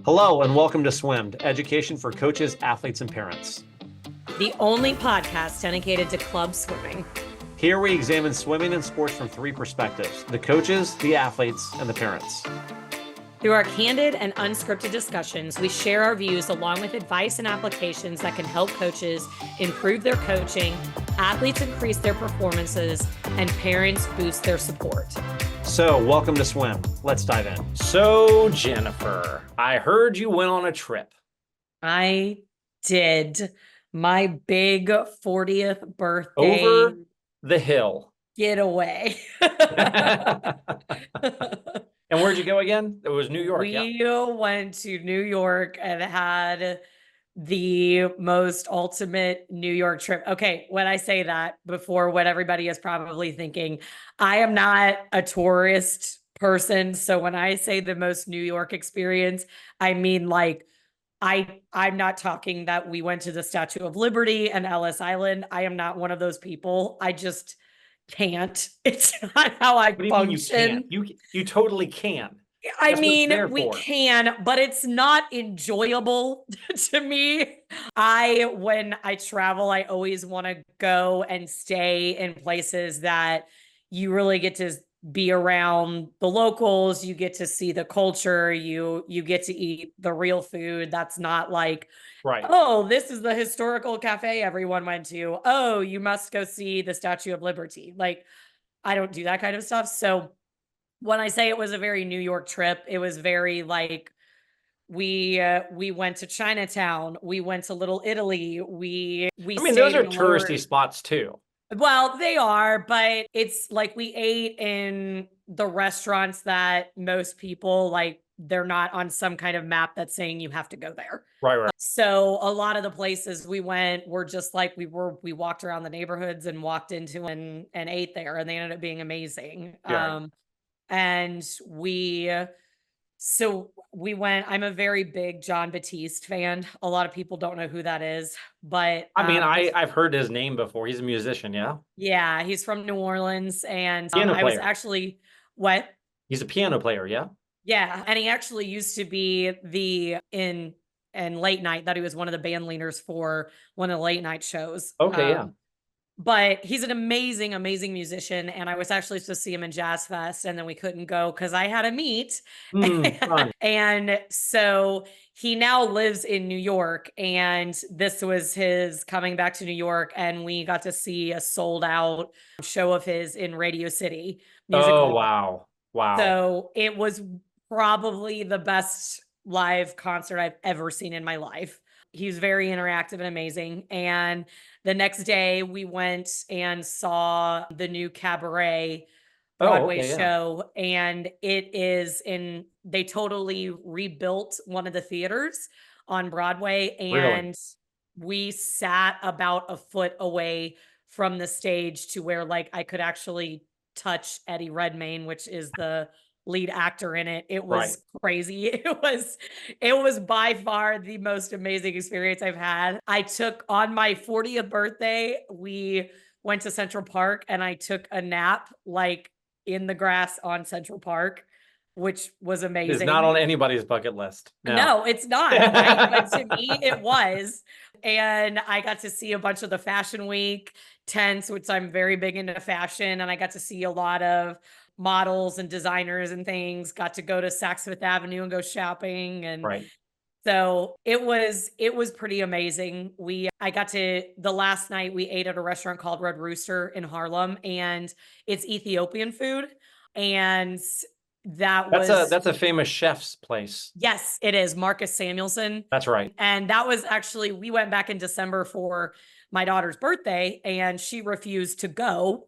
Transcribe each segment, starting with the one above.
Hello and welcome to Swim, education for coaches, athletes, and parents. The only podcast dedicated to club swimming. Here we examine swimming and sports from three perspectives: the coaches, the athletes, and the parents. Through our candid and unscripted discussions, we share our views along with advice and applications that can help coaches improve their coaching, athletes increase their performances, and parents boost their support. So, welcome to Swim. Let's dive in. So, Jennifer, I heard you went on a trip. I did. My big 40th birthday Over the hill. getaway. And where'd you go again? It was New York. We went to New York and had the most ultimate New York trip. Okay, when I say that, before what everybody is probably thinking, I am not a tourist person. So when I say the most New York experience, I mean like I'm not talking that we went to the Statue of Liberty and Ellis Island. I am not one of those people. I just can't. It's not how I What do you function. mean you can't? You totally can. I That's what it's mean, there we for. can, but it's not enjoyable to me. When I travel, I always want to go and stay in places that you really get to be around the locals. You get to see the culture. You get to eat the real food. That's not like, Right. oh, this is the historical cafe everyone went to. Oh, you must go see the Statue of Liberty. Like, I don't do that kind of stuff. So when I say it was a very New York trip, it was very like we went to Chinatown, we went to Little Italy, we I mean, those stayed are in the lower. touristy spots too. Well, they are, but it's like we ate in the restaurants that most people like, they're not on some kind of map that's saying you have to go there. Right. So a lot of the places we went were just like we walked around the neighborhoods and walked into and ate there, and they ended up being amazing. Yeah. And we went. I'm a very big John Batiste fan. A lot of people don't know who that is, but I mean, I've heard his name before. He's a musician, yeah? yeah, he's from New Orleans, and Piano I was player. actually what? He's a piano player, yeah? Yeah, and he actually used to be the in and late night that he was one of the band leaders for one of the late night shows. Okay, yeah. But he's an amazing, amazing musician. And I was actually supposed to see him in Jazz Fest, and then we couldn't go because I had a meet. Fun. And so he now lives in New York. And this was his coming back to New York. And we got to see a sold out show of his in Radio City Music Oh, Hall. wow. Wow. So it was probably the best live concert I've ever seen in my life. He's very interactive and amazing. And the next day we went and saw the new Cabaret Broadway Okay, yeah. show. And they totally rebuilt one of the theaters on Broadway. And we sat about a foot away from the stage to where like I could actually touch Eddie Redmayne, which is the lead actor in it. It was crazy. It was by far the most amazing experience I've had. I took on my 40th birthday, we went to Central Park and I took a nap like in the grass on Central Park, which was amazing. It's not on anybody's bucket list. No, it's not. Right? But to me, it was. And I got to see a bunch of the Fashion Week tents, which I'm very big into fashion. And I got to see a lot of models and designers and things. Got to go to Saks Fifth Avenue and go shopping. And so it was pretty amazing. The last night we ate at a restaurant called Red Rooster in Harlem, and it's Ethiopian food. And that's a famous chef's place. Yes, it is. Marcus Samuelson. That's right. And that was actually, we went back in December for my daughter's birthday and she refused to go.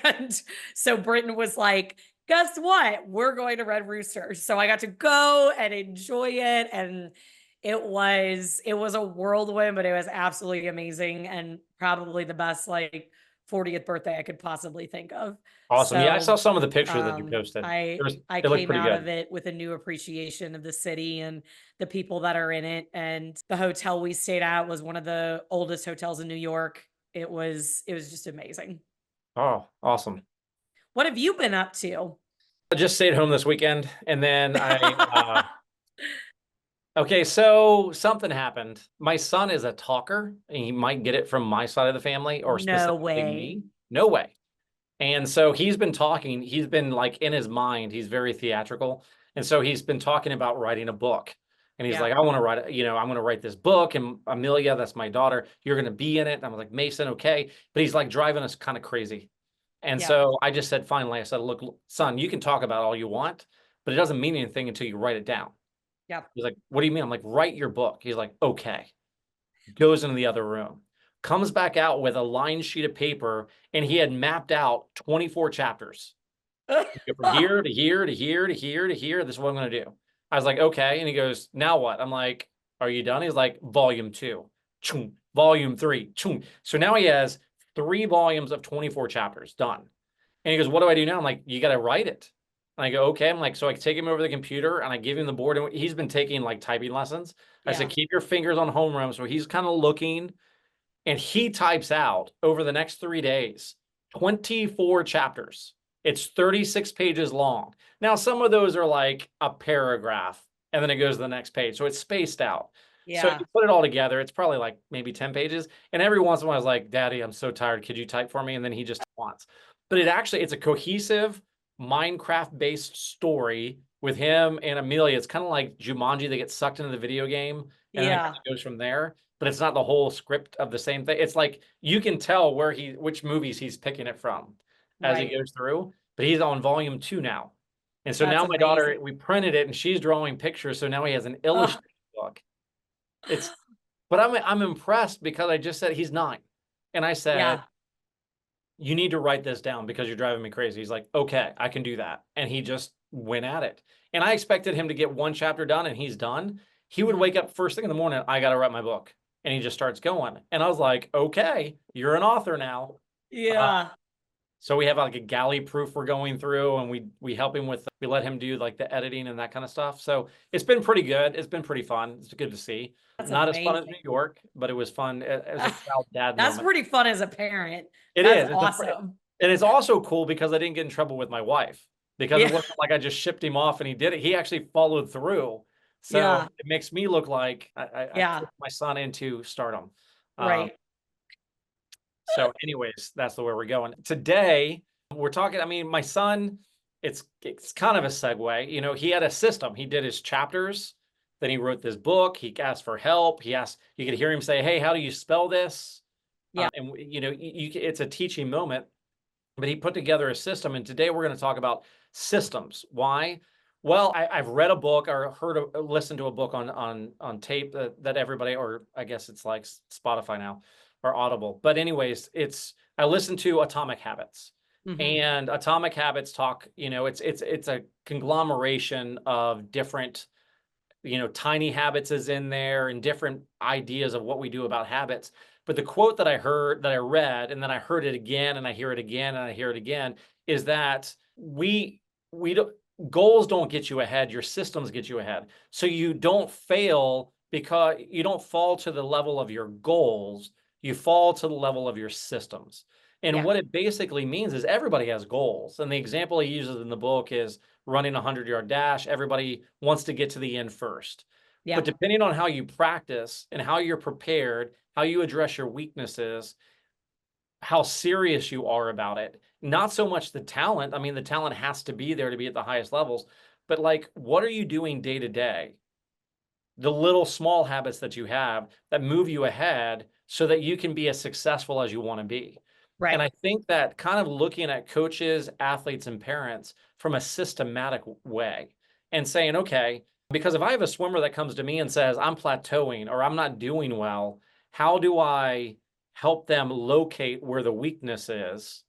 And so Britton was like, guess what? We're going to Red Rooster. So I got to go and enjoy it. And it was a whirlwind, but it was absolutely amazing and probably the best like 40th birthday I could possibly think of. Awesome. So, yeah, I saw some of the pictures that you posted. I it looked came pretty out good. of it with a new appreciation of the city and the people that are in it. And the hotel we stayed at was one of the oldest hotels in New York. It was just amazing. Oh, awesome. What have you been up to? I just stayed home this weekend, and then Okay, so something happened. My son is a talker, and he might get it from my side of the family or No specifically way. me. No way. And so he's been talking, he's been like in his mind, he's very theatrical. And so he's been talking about writing a book. And he's Yeah. like, I want to write, I'm going to write this book. And Amelia, that's my daughter, you're going to be in it. And I was like, Mason, okay. But he's like driving us kind of crazy. And Yeah. so I just said, finally, I said, look, son, you can talk about all you want, but it doesn't mean anything until you write it down. Yep. He's like, what do you mean? I'm like, write your book. He's like, okay. Goes into the other room, comes back out with a lined sheet of paper, and he had mapped out 24 chapters. From here to here to here to here to here. This is what I'm going to do. I was like, okay. And he goes, now what? I'm like, are you done? He's like, volume 2, Choom. Volume 3, Choom. So now he has 3 volumes of 24 chapters done. And he goes, what do I do now? I'm like, you got to write it. And I go, okay. I'm like, so I take him over the computer and I give him the board. And he's been taking like typing lessons. I said, Yeah. keep your fingers on homeroom. So he's kind of looking, and he types out over the next 3 days 24 chapters. It's 36 pages long. Now, some of those are like a paragraph, and then it goes to the next page. So it's spaced out. So Yeah. you put it all together, it's probably like maybe 10 pages. And every once in a while, I was like, Daddy, I'm so tired. Could you type for me? And then he just wants. But it's a cohesive Minecraft-based story with him and Amelia. It's kind of like Jumanji. They get sucked into the video game, and then it kind Yeah. of goes from there. But it's not the whole script of the same thing. It's like you can tell which movies he's picking it from as he Right. goes through. But he's on volume 2 now. And so That's now my daughter, amazing. we printed it and she's drawing pictures. So now he has an illustrated book. It's, but I'm impressed because I just said he's 9. And I said, Yeah. you need to write this down because you're driving me crazy. He's like, okay, I can do that. And he just went at it. And I expected him to get one chapter done and he's done. He would Mhm. wake up first thing in the morning, I got to write my book. And he just starts going. And I was like, okay, you're an author now. Uh, Yeah. so we have like a galley proof we're going through, and we help him with, we let him do like the editing and that kind of stuff. So it's been pretty good. It's been pretty fun. It's good to see. That's Not as fun as New amazing. York, but it was fun. It was a proud dad That's moment. pretty fun as a parent. It That's is. awesome. And it's also cool because I didn't get in trouble with my wife, because it Yeah. wasn't like I just shipped him off and he did it. He actually followed through. So Yeah. it makes me look like I Yeah. pushed my son into stardom. Um, Right. so anyways, that's the way we're going. Today, we're talking, I mean, my son, it's kind of a segue. He had a system. He did his chapters, then he wrote this book. He asked for help. You could hear him say, hey, how do you spell this? Yeah. And it's a teaching moment, but he put together a system. And today we're going to talk about systems. Why? Well, I've read a book or listened to a book on tape that everybody, or I guess it's like Spotify now or Audible. But anyways, I listened to Atomic Habits. Mhm. And Atomic Habits talk, it's a conglomeration of different, tiny habits is in there and different ideas of what we do about habits. But the quote that I read, and then I heard it again, and I hear it again, and I hear it again, is that we don't, goals don't get you ahead. Your systems get you ahead. So you don't fail because you don't fall to the level of your goals. You fall to the level of your systems. And Yeah. what it basically means is everybody has goals. And the example he uses in the book is running a 100-yard dash. Everybody wants to get to the end first. But Yeah. depending on how you practice and how you're prepared, how you address your weaknesses, how serious you are about it, not so much the talent. I mean, the talent has to be there to be at the highest levels, but like, what are you doing day to day? The little small habits that you have that move you ahead so that you can be as successful as you want to be. And Right. I think that kind of looking at coaches, athletes, and parents from a systematic way and saying, okay, because if I have a swimmer that comes to me and says, I'm plateauing or I'm not doing well, how do I help them locate where the weakness is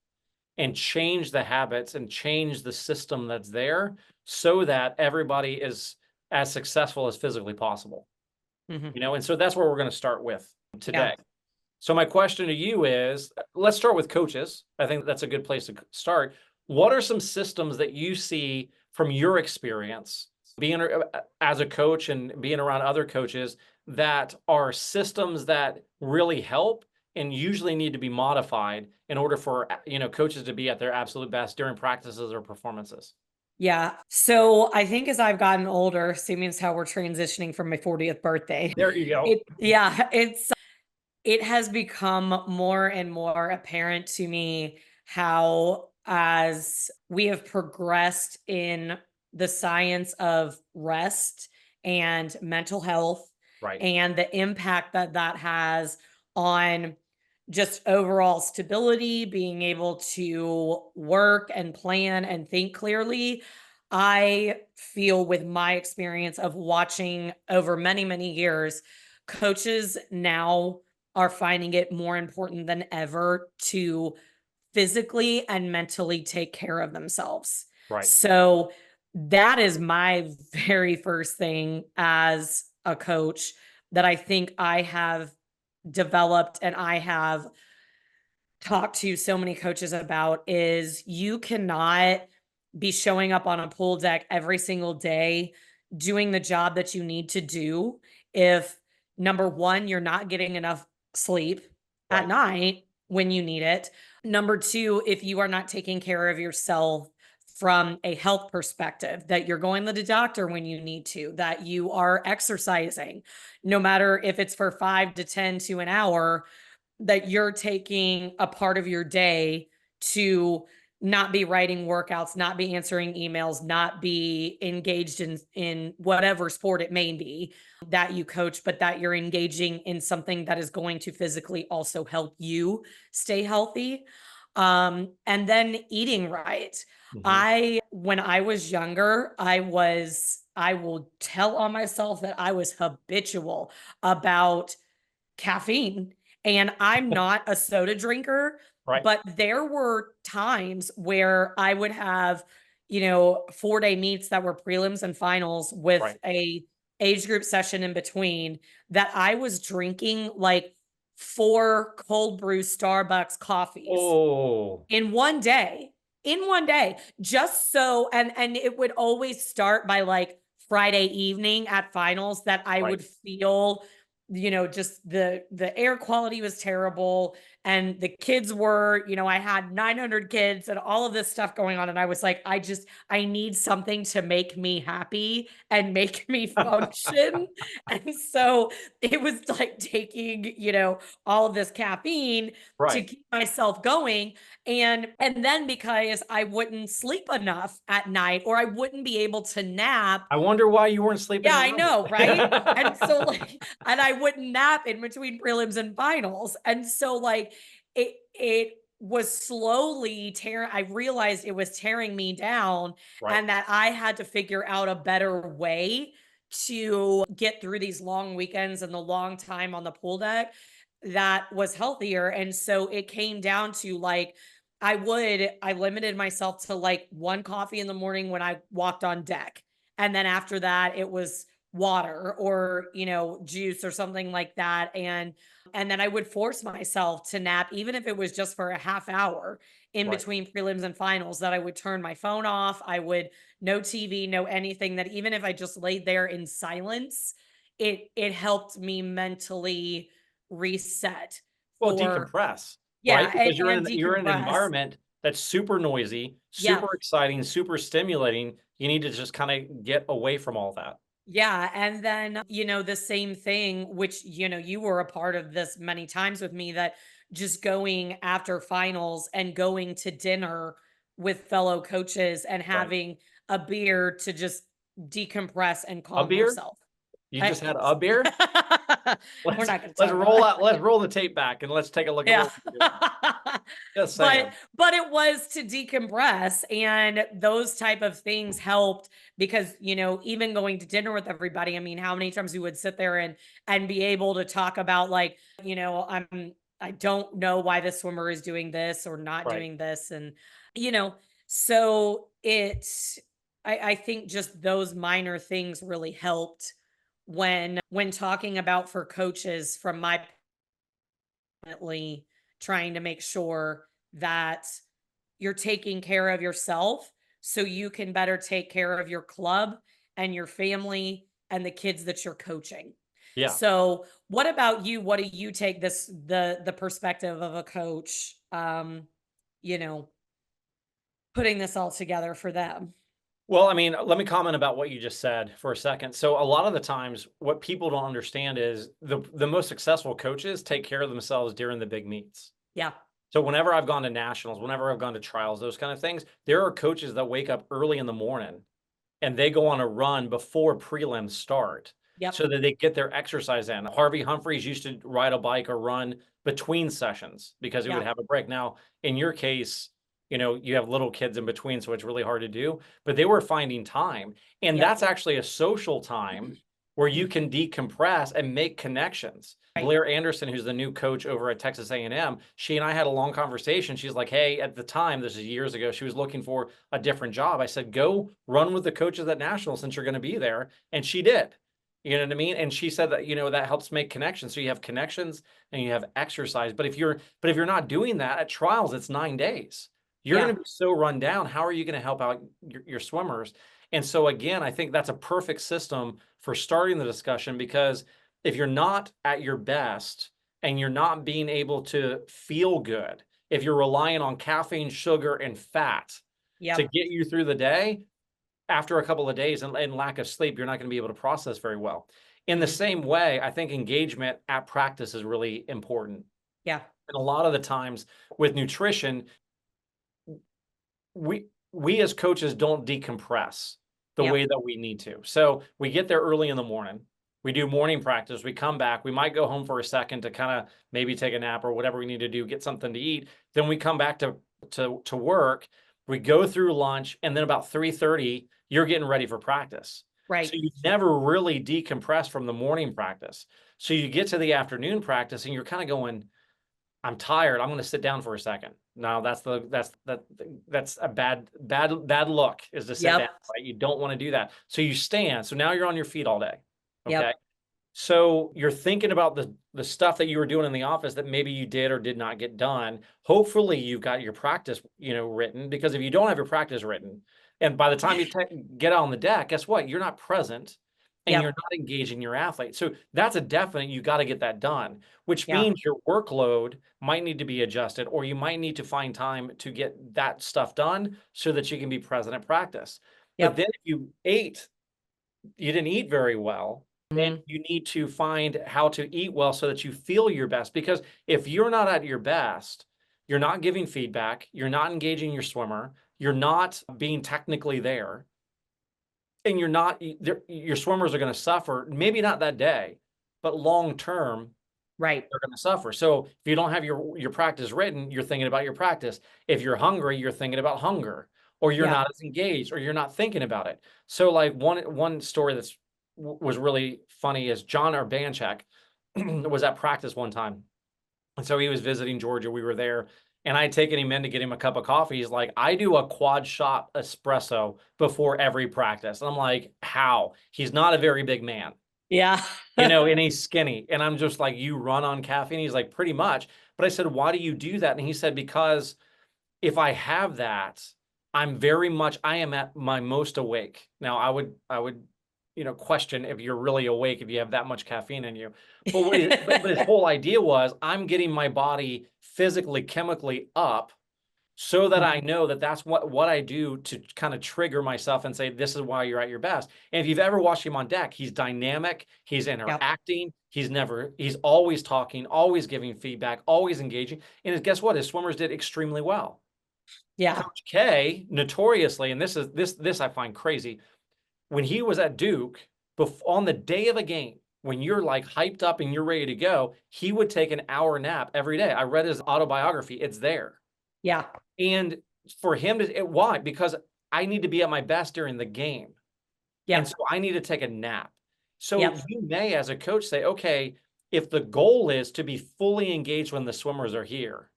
and change the habits and change the system that's there so that everybody is as successful as physically possible? Mhm. And so that's where we're going to start with Yeah. today. So my question to you is, let's start with coaches. I think that's a good place to start. What are some systems that you see from your experience being as a coach and being around other coaches that are systems that really help and usually need to be modified in order for coaches to be at their absolute best during practices or performances? Yeah. So I think as I've gotten older, seeing as how we're transitioning from my 40th birthday, There you go. it has become more and more apparent to me how, as we have progressed in the science of rest and mental health, Right. and the impact that that has on just overall stability, being able to work and plan and think clearly. I feel, with my experience of watching over many, many years, coaches now are finding it more important than ever to physically and mentally take care of themselves. Right. So that is my very first thing as a coach that I think I have developed and I have talked to so many coaches about is you cannot be showing up on a pool deck every single day doing the job that you need to do if, number one, you're not getting enough sleep at Right. night when you need it. Number two, if you are not taking care of yourself from a health perspective, that you're going to the doctor when you need to, that you are exercising, no matter if it's for 5 to 10 to an hour, that you're taking a part of your day to not be writing workouts, not be answering emails, not be engaged in whatever sport it may be that you coach, but that you're engaging in something that is going to physically also help you stay healthy. And then eating right. Hmm. When I was younger, I will tell on myself that I was habitual about caffeine. And I'm not a soda drinker, Right. but there were times where I would have, 4-day meets that were prelims and finals with Right. a age group session in between, that I was drinking like 4 cold brew Starbucks coffees Oh, in one day, just so, and it would always start by, like, Friday evening at finals, that I right. would feel, just the air quality was terrible, and the kids were, I had 900 kids and all of this stuff going on, and I was like, I need something to make me happy and make me function." And so, it was like taking, all of this caffeine to Right. keep myself going, and then because I wouldn't sleep enough at night, or I wouldn't be able to nap. I wonder why you weren't sleeping Yeah, at I know, right? And so, night. like, and I wouldn't nap in between prelims and finals. And so, like, it was slowly tearing, I realized it was tearing me down, Right. and that I had to figure out a better way to get through these long weekends and the long time on the pool deck that was healthier. And so it came down to, like, I limited myself to like one coffee in the morning when I walked on deck. And then after that, it was water or, juice or something like that. And then I would force myself to nap, even if it was just for a half hour in Right. between prelims and finals, that I would turn my phone off. I would, no TV, no anything, that even if I just laid there in silence, it helped me mentally reset Well, for, decompress, right? yeah, Because and you're in an decompress. environment that's super noisy, Yeah. super exciting, super stimulating. You need to just kinda get away from all that. Yeah, and then, the same thing, which, you were a part of this many times with me, that just going after finals and going to dinner with fellow coaches and Right. having a beer to just decompress and A calm beer? yourself. You I just had a beer? We're Let's not gonna talk about let's it. roll the tape back and let's take a look at Yeah. what we're doing. Just But saying. it was to decompress, and those type of things helped because, even going to dinner with everybody, I mean, how many times we would sit there and be able to talk about, like, I don't know why this swimmer is doing this or not Right. doing this. And, you know, so I think just those minor things really helped when talking about, for coaches, from my, definitely trying to make sure that you're taking care of yourself so you can better take care of your club and your family and the kids that you're coaching. Yeah. So, what about you? What do you take the perspective of a coach, you know, putting this all together for them? Well, I mean, let me comment about what you just said for a second. So a lot of the times what people don't understand is the most successful coaches take care of themselves during the big meets. Yeah. So whenever I've gone to nationals, whenever I've gone to trials, those kind of things, there are coaches that wake up early in the morning and they go on a run before prelims start Yep. so that they get their exercise in. Harvey Humphreys used to ride a bike or run between sessions because he would Yeah. have a break. Now, in your case, you have little kids in between, so it's really hard to do, but they were finding time. And Yep. that's actually a social time where you can decompress and make connections. Right. Blair Anderson, who's the new coach over at Texas A&M, she and I had a long conversation. She's like, hey, at the time, this is years ago, she was looking for a different job. I said, go run with the coaches at National since you're going to be there. And she did. You know what I mean? And she said that, that helps make connections. So you have connections and you have exercise. But if you're not doing that at trials, it's 9 days. You're Yeah. going to be so run down. How are you going to help out your swimmers? And so again, I think that's a perfect system for starting the discussion, because if you're not at your best and you're not being able to feel good, if you're relying on caffeine, sugar, and fat to Yep. get you through the day, after a couple of days and lack of sleep, you're not going to be able to process very well. In the Mhm. same way, I think engagement at practice is really important. Yeah. And a lot of the times with nutrition, we as coaches don't decompress the Yep. way that we need to. So we get there early in the morning. We do morning practice. We come back. We might go home for a second to kind of maybe take a nap or whatever we need to do, get something to eat. Then we come back to work. We go through lunch, and then about 3:30, you're getting ready for practice. So Right. you never really decompress from the morning practice. So you get to the afternoon practice, and you're kind of going, I'm tired. I'm going to sit down for a second. No, that's a bad look, is to sit down, Yep. right? You don't want to do that. So you stand. So now you're on your feet all day. Okay. Yep. So you're thinking about the stuff that you were doing in the office that maybe you did or did not get done. Hopefully you've got your practice, written, because if you don't have your practice written, and by the time you get out on the deck, guess what? You're not present and you're Yep. not engaging your athlete. So that's a definite, you got to get that done, which Yeah. means your workload might need to be adjusted, or you might need to find time to get that stuff done so that you can be present at practice. But then Yep. if you didn't eat very well, then Mhm. you need to find how to eat well so that you feel your best. Because if you're not at your best, you're not giving feedback, you're not engaging your swimmer, you're not being technically there, and your swimmers are going to suffer, maybe not that day, but long term Right. they're going to suffer. So if you don't have your practice written, you're thinking about your practice. If you're hungry, you're thinking about hunger, or you're Yeah. not as engaged, or you're not thinking about it. So like one story was really funny is John Urbanchek was at practice one time. And so he was visiting Georgia. We were there, and I had taken him in to get him a cup of coffee. He's like, I do a quad shot espresso before every practice. And I'm like, how? He's not a very big man, Yeah. and he's skinny. And I'm just like, you run on caffeine? He's like, pretty much. But I said, why do you do that? And he said, because if I have that, I am at my most awake. Now I would, question if you're really awake if you have that much caffeine in you. But his whole idea was I'm getting my body physically, chemically up so that I Mhm. know that that's what I do to kind of trigger myself and say, this is why you're at your best. And if you've ever watched him on deck, he's dynamic, he's Yep. interacting, he's always talking, always giving feedback, always engaging. And guess what? His swimmers did extremely well. Yeah. Coach K, notoriously, and this I find crazy, when he was at Duke, on the day of a game, when you're like hyped up and you're ready to go, he would take an hour nap every day. I read his autobiography. It's there. Yeah. And for him why? Because I need to be at my best during the game. And so Yep. I need to take a nap. So Yep. you may, as a coach, say, okay, if the goal is to be fully engaged when the swimmers are here,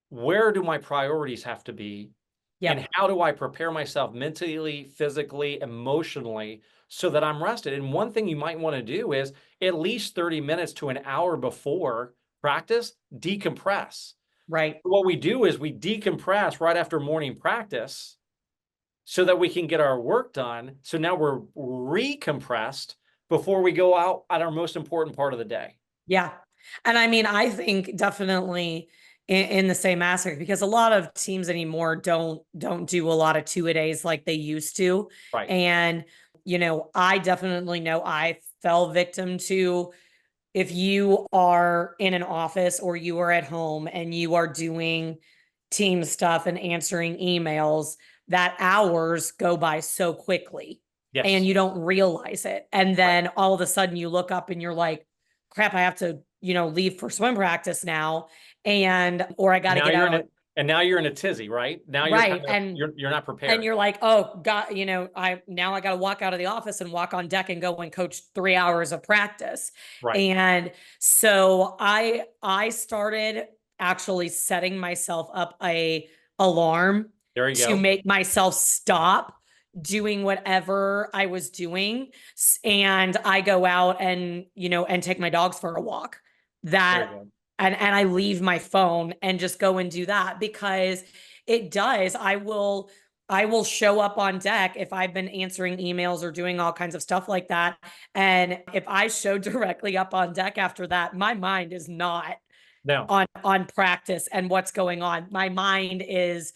where do my priorities have to be? And Yep. how do I prepare myself mentally, physically, emotionally so that I'm rested? And one thing you might want to do is at least 30 minutes to an hour before practice, decompress. Right. What we do is we decompress right after morning practice so that we can get our work done. So now we're recompressed before we go out at our most important part of the day. Yeah. And I mean, I think definitely in the same aspect, because a lot of teams anymore don't do a lot of two-a-days like they used to. Right. And I definitely know I fell victim to, if you are in an office or you are at home and you are doing team stuff and answering emails, that hours go by so quickly and Yes. you don't realize it. And Right. then all of a sudden you look up and you're like, crap, I have to, leave for swim practice now. Or I got to Now get you're out in on. a and now you're in a tizzy, right? Now you're kind Right. of And you're not and prepared. you're like, oh God, I got to walk out of the office and walk on deck and go and coach 3 hours of practice. Right. And so I started actually setting myself up a alarm There you to go. make myself stop doing whatever I was doing. And I go out and, and take my dogs for a walk. There you That go. and I leave my phone and just go and do that, because it does. I will show up on deck if I've been answering emails or doing all kinds of stuff like that. And if I show directly up on deck after that, my mind is not No. on practice and what's going on. My mind is,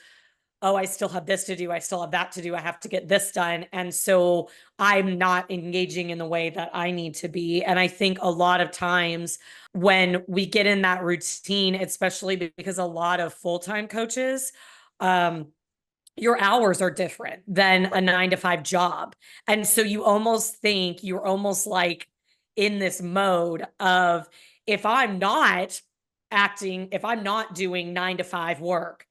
oh, I still have this to do. I still have that to do. I have to get this done. And so I'm not engaging in the way that I need to be. And I think a lot of times when we get in that routine, especially because a lot of full-time coaches, um, your hours are different than a 9 to 5 job. And so you almost think you're almost like in this mode of, if I'm not if I'm not doing 9 to 5 work,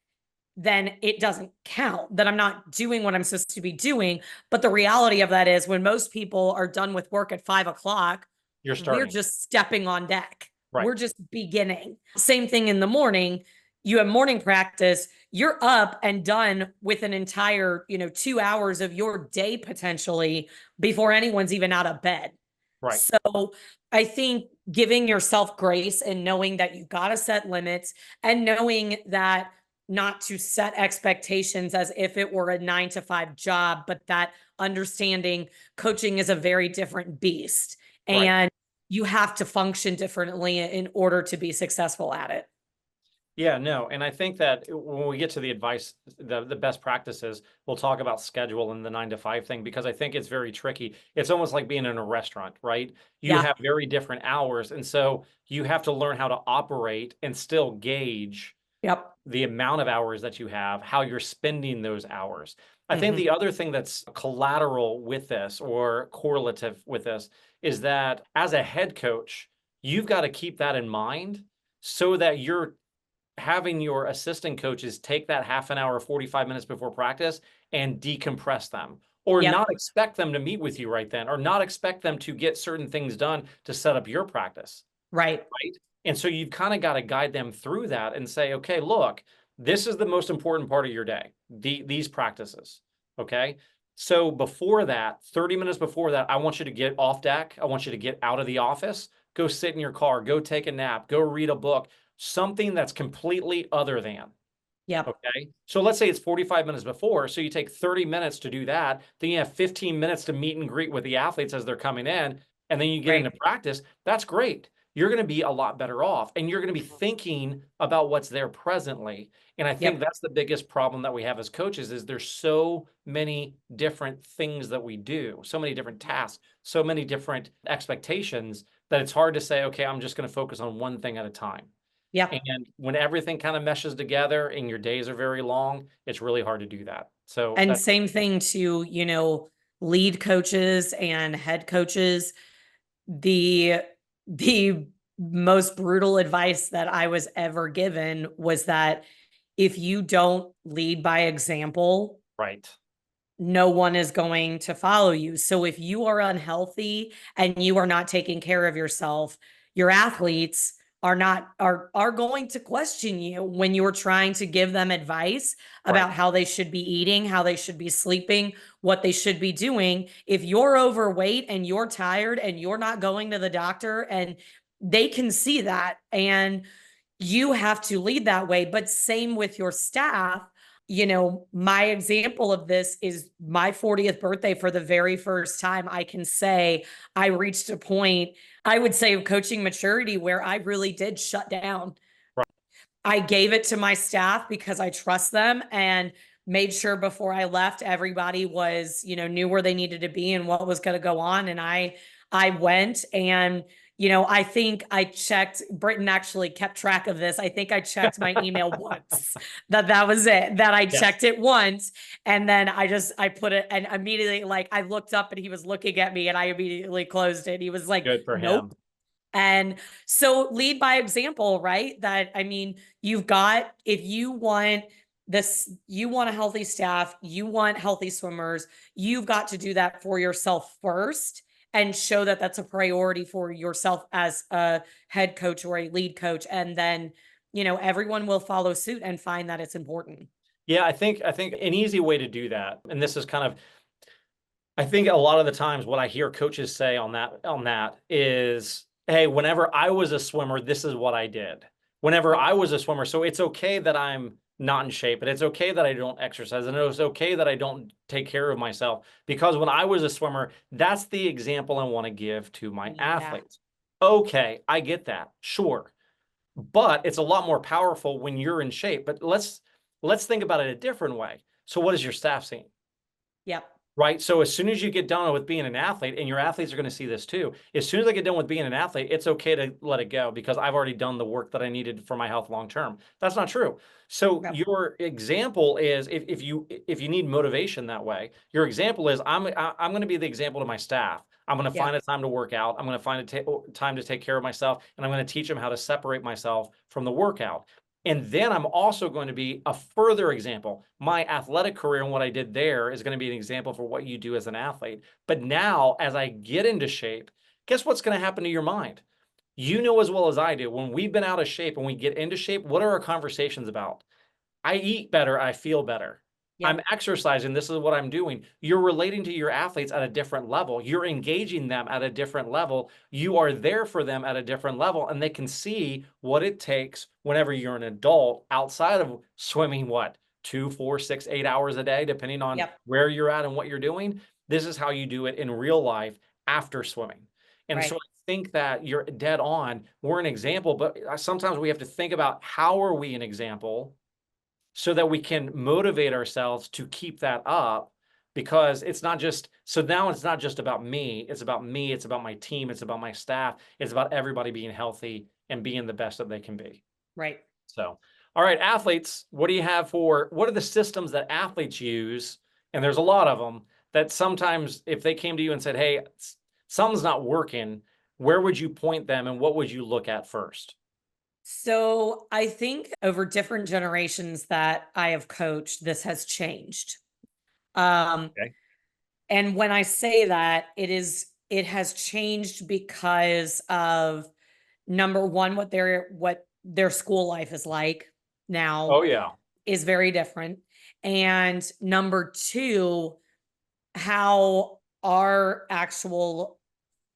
then it doesn't count, that I'm not doing what I'm supposed to be doing. But the reality of that is, when most people are done with work at 5 o'clock, You're we're starting. just stepping on deck. Right. We're just beginning. Same thing in the morning. You have morning practice, you're up and done with an entire, 2 hours of your day potentially before anyone's even out of bed. Right. So I think giving yourself grace and knowing that you got to set limits, and knowing that not to set expectations as if it were a 9 to 5 job, but that understanding coaching is a very different beast. Right. And you have to function differently in order to be successful at it. Yeah, no, and I think that when we get to the advice, the best practices, we'll talk about schedule and the 9 to 5 thing, because I think it's very tricky. It's almost like being in a restaurant, right? You Yeah. have very different hours, and so you have to learn how to operate and still gauge Yep. the amount of hours that you have, how you're spending those hours. I think Hmm. the other thing that's collateral with this, or correlative with this, is that as a head coach, you've got to keep that in mind, so that you're having your assistant coaches take that half an hour, 45 minutes before practice and decompress them, or Yep. not expect them to meet with you right then, or not expect them to get certain things done to set up your practice. Right. Right. And so you've kind of got to guide them through that and say, okay, look, this is the most important part of your day, these practices. Okay. So before that, 30 minutes before that, I want you to get off deck. I want you to get out of the office, go sit in your car, go take a nap, go read a book, something that's completely other than. Yep. Okay. So let's say it's 45 minutes before. So you take 30 minutes to do that. Then you have 15 minutes to meet and greet with the athletes as they're coming in. And then you get Right. into practice. That's great. You're going to be a lot better off, and you're going to be thinking about what's there presently. And I think Yep. that's the biggest problem that we have as coaches, is there's so many different things that we do, so many different tasks, so many different expectations, that it's hard to say, okay, I'm just going to focus on one thing at a time. Yep. And when everything kind of meshes together and your days are very long, it's really hard to do that. So And that's same thing to, lead coaches and head coaches. The most brutal advice that I was ever given was that if you don't lead by example, right. no one is going to follow you. So if you are unhealthy and you are not taking care of yourself, your athletes are going to question you when you're trying to give them advice Right. about how they should be eating, how they should be sleeping, what they should be doing. If you're overweight and you're tired and you're not going to the doctor, and they can see that, and you have to lead that way. But same with your staff. My example of this is my 40th birthday. For the very first time, I can say I reached a point, I would say, of coaching maturity where I really did shut down. Right. I gave it to my staff because I trust them, and made sure before I left, everybody was, knew where they needed to be and what was going to go on. And I went, and, I think I checked, Britain actually kept track of this. I think I checked my email once. That was it, that I Yes. checked it once. And then I put it, and immediately, like, I looked up and he was looking at me, and I immediately closed it. He was like, Good for nope. him. And so lead by example, right? That, I mean, if you want this, you want a healthy staff, you want healthy swimmers, you've got to do that for yourself first and show that that's a priority for yourself as a head coach or a lead coach. And then, everyone will follow suit and find that it's important. Yeah, I think an easy way to do that, and this is kind of, I think a lot of the times what I hear coaches say on that is, hey, whenever I was a swimmer, this is what I did. Whenever I was a swimmer, so it's okay that I'm not in shape, and it's okay that I don't exercise, and it's okay that I don't take care of myself, because when I was a swimmer, that's the example I want to give to my Yeah. athletes. Okay, I get that. Sure. But it's a lot more powerful when you're in shape. But let's think about it a different way. So what is your staff seeing? Yep. Right. So as soon as you get done with being an athlete, and your athletes are going to see this too, as soon as I get done with being an athlete, it's okay to let it go because I've already done the work that I needed for my health long term. That's not true. So Yep. your example is, if you need motivation that way, your example is, I'm going to be the example to my staff. I'm going to find Yep. a time to work out. I'm going to find a time to take care of myself, and I'm going to teach them how to separate myself from the workout. And then I'm also going to be a further example. My athletic career and what I did there is going to be an example for what you do as an athlete. But now, as I get into shape, guess what's going to happen to your mind? You know as well as I do, when we've been out of shape and we get into shape, what are our conversations about? I eat better, I feel better. I'm Yep. exercising, this is what I'm doing. You're relating to your athletes at a different level. You're engaging them at a different level. You are there for them at a different level, and they can see what it takes whenever you're an adult outside of swimming, what, 2, 4, 6, 8 hours a day, depending on Yep. where you're at and what you're doing. This is how you do it in real life after swimming. And so Right. I think that you're dead on. We're an example, but sometimes we have to think about, how are we an example so that we can motivate ourselves to keep that up, because it's not just, so now it's not just about me, it's about me, it's about my team, it's about my staff, it's about everybody being healthy and being the best that they can be. Right. So, all right, athletes, what are the systems that athletes use? And there's a lot of them that sometimes if they came to you and said, hey, something's not working, where would you point them and what would you look at first? So I think over different generations that I have coached, this has changed. Um, Okay. and when I say that, it has changed because of, number one, what their school life is like now Oh yeah. is very different. And number two, how our actual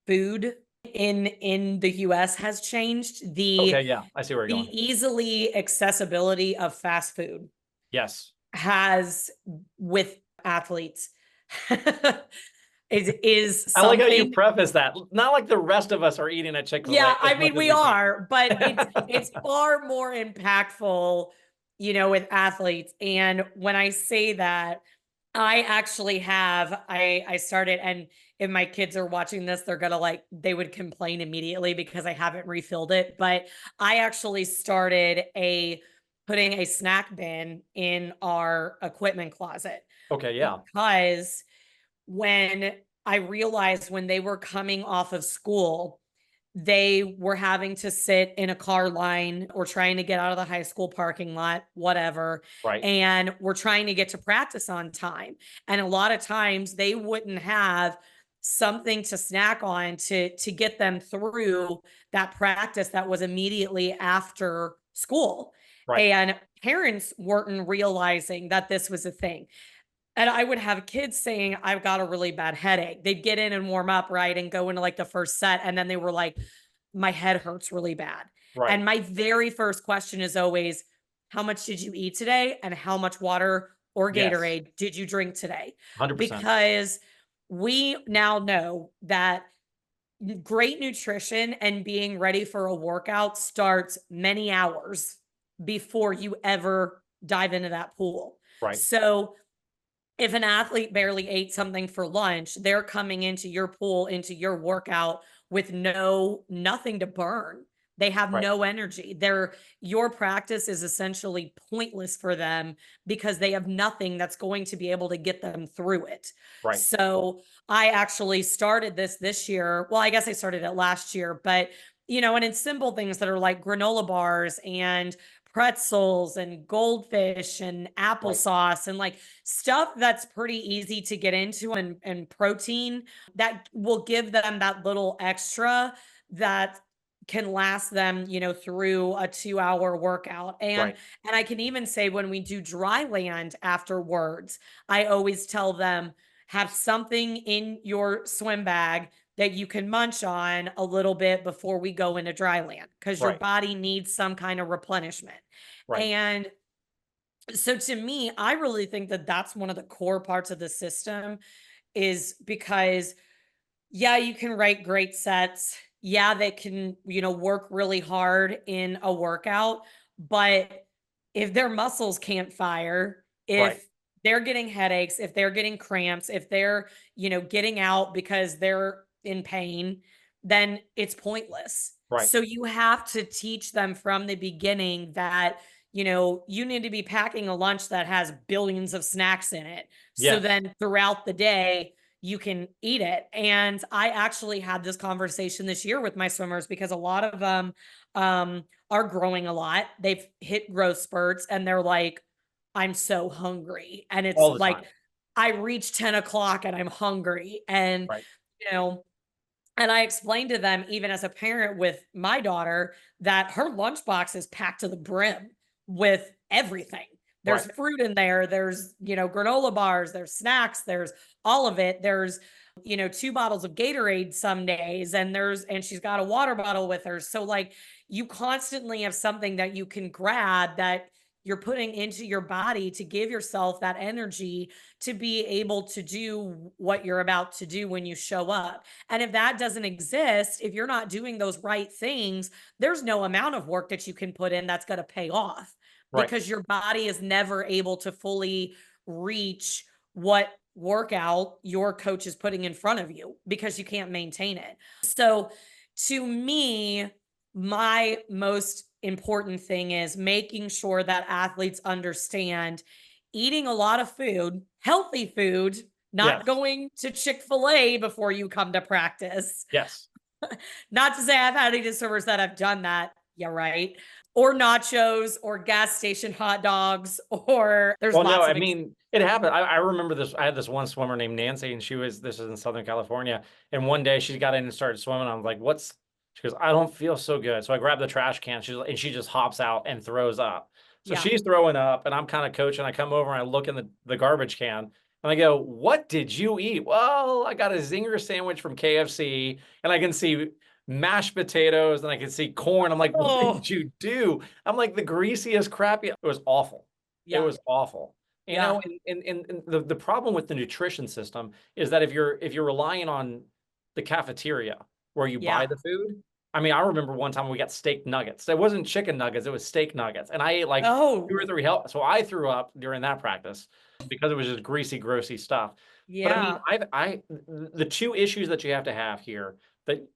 food in the US has changed. Okay, The yeah. I see where you're the going. easily accessibility of fast food Yes. has, with athletes, is I like how you something. preface that. Not like the rest of us are eating at Yeah, Chick-fil-A as I much mean, as we we can. are, but it's far more impactful, with athletes. And when I say that, I actually I started, and if my kids are watching this, they're gonna, like, they would complain immediately because I haven't refilled it. But I actually started a putting a snack bin in our equipment closet, Okay, yeah. because when I realized when they were coming off of school, they were having to sit in a car line or trying to get out of the high school parking lot, whatever, Right. and we're trying to get to practice on time. And a lot of times they wouldn't have something to snack on to get them through that practice that was immediately after school. Right. And parents weren't realizing that this was a thing. And I would have kids saying, I've got a really bad headache. They'd get in and warm up, right? And go into like the first set. And then they were like, my head hurts really bad. Right. And my very first question is always, how much did you eat today? And how much water or Yes. Gatorade did you drink today? 100%. Because we now know that great nutrition and being ready for a workout starts many hours before you ever dive into that pool. Right. So if an athlete barely ate something for lunch, they're coming into your pool, into your workout with nothing to burn. They have Right. no energy. Your practice is essentially pointless for them because they have nothing that's going to be able to get them through it. Right. So I actually started this year. Well, I guess I started it last year, but and it's simple things that are like granola bars and pretzels and goldfish and Right. applesauce and like stuff that's pretty easy to get into, and protein that will give them that little extra that can last them, through a 2-hour workout. And Right. I can even say when we do dry land afterwards, I always tell them have something in your swim bag that you can munch on a little bit before we go into dry land because your Right. body needs some kind of replenishment. Right. And so to me, I really think that that's one of the core parts of the system is because yeah, you can write great sets. Yeah, they can, work really hard in a workout, but if their muscles can't fire, Right. if they're getting headaches, if they're getting cramps, if they're, getting out because they're in pain, then it's pointless. Right. So you have to teach them from the beginning that, you need to be packing a lunch that has billions of snacks in it. So Yes. then throughout the day, you can eat it. And I actually had this conversation this year with my swimmers because a lot of them are growing a lot. They've hit growth spurts and they're like, I'm so hungry. And it's All the like, time. I reach 10 o'clock and I'm hungry. And, Right. you know, and I explained to them, even as a parent with my daughter, that her lunchbox is packed to the brim with everything. There's Right. fruit in there. There's, granola bars, there's snacks, there's all of it. There's, 2 bottles of Gatorade some days, and she's got a water bottle with her. So, like, you constantly have something that you can grab that you're putting into your body to give yourself that energy to be able to do what you're about to do when you show up. And if that doesn't exist, if you're not doing those right things, there's no amount of work that you can put in that's going to pay off Right. because your body is never able to fully reach what workout your coach is putting in front of you because you can't maintain it. So to me, my most important thing is making sure that athletes understand eating a lot of food, healthy food, not Yes. going to Chick-fil-A before you come to practice. Yes. Not to say I've had any swimmers that have done that. Yeah, right. Or nachos or gas station hot dogs, or there's Well, no, lots I of mean, it happened. I remember this. I had this one swimmer named Nancy, and this is in Southern California. And one day she got in and started swimming. I was like, what's, she goes, I don't feel so good. So I grabbed the trash can. And she just hops out and throws up. So yeah. she's throwing up, and I'm kind of coaching. I come over and I look in the garbage can, and I go, what did you eat? Well, I got a zinger sandwich from KFC, and I can see mashed potatoes, and I can see corn. I'm like, what Oh, did you do? I'm like, the greasiest crap. It was awful. It yeah. was awful. Yeah. And the problem with the nutrition system is that if you're relying on the cafeteria where you buy Yeah. the food, I mean, I remember one time we got steak nuggets. It wasn't chicken nuggets, it was steak nuggets. And I ate like two or Oh, three health. So I threw up during that practice because it was just greasy, grossy stuff. But I mean, yeah. the two issues that you have to have here that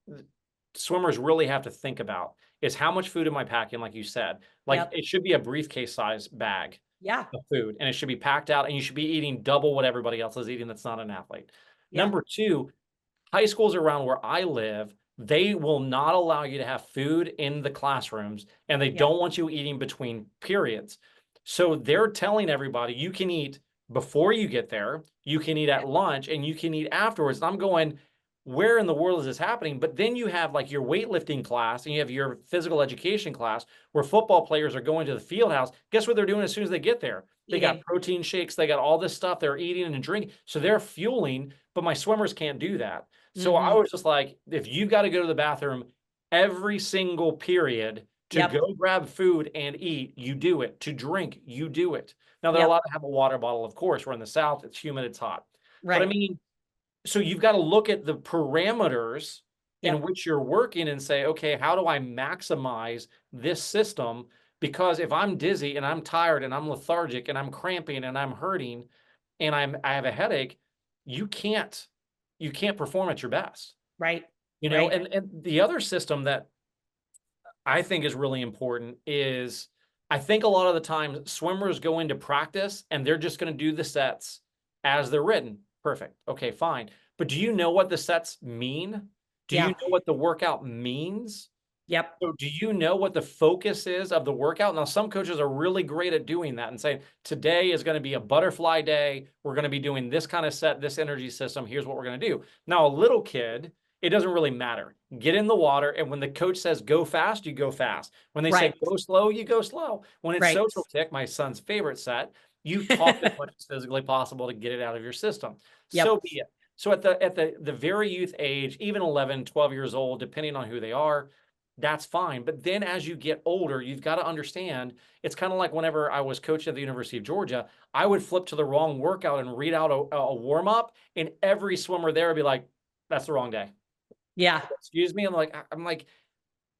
swimmers really have to think about is how much food am I packing, like you said. Like Yep. it should be a briefcase size bag Yeah. of food and it should be packed out and you should be eating double what everybody else is eating that's not an athlete. Yeah. Number two, high schools around where I live, they will not allow you to have food in the classrooms and they Yeah. don't want you eating between periods. So they're telling everybody you can eat before you get there, you can eat Yeah. at lunch, and you can eat afterwards. And I'm going, where in the world is this happening? But then you have like your weightlifting class and you have your physical education class where football players are going to the field house. Guess what they're doing as soon as they get there? They got Eating. protein shakes, they got all this stuff they're eating and drinking. So they're fueling, but my swimmers can't do that. So I Mhm. was just like, if you got to go to the bathroom every single period to Yep. go grab food and eat, you do it. To drink, you do it. Now they're allowed Yep. to have a water bottle, of course. We're in the South, it's humid, it's hot. But I Right. mean, so you've got to look at the parameters in Yep. which you're working and say, okay, how do I maximize this system Because if I'm dizzy and I'm tired and I'm lethargic and I'm cramping and I'm hurting and I have a headache, you can't perform at your best. Right. You know, Right. and the other system that I think is really important is I think a lot of the time swimmers go into practice and they're just going to do the sets as they're written. Perfect. Okay, fine. But do you know what the sets mean? Do you Yeah. know what the workout means? Yep. So do you know what the focus is of the workout? Now, some coaches are really great at doing that and saying, today is going to be a butterfly day. We're going to be doing this kind of set, this energy system. Here's what we're going to do. Now, a little kid, it doesn't really matter. Get in the water. And when the coach says go fast, you go fast. When they say Right. go slow, you go slow. When it's Right. social kick, my son's favorite set, you talk as much as physically possible to get it out of your system. So Yep. be it. So at the very youth age, even 11, 12 years old, depending on who they are, that's fine. But then as you get older, you've got to understand it's kind of like whenever I was coaching at the University of Georgia, I would flip to the wrong workout and read out a warm up, and every swimmer there would be like, that's the wrong day. Yeah. Excuse me. I'm like,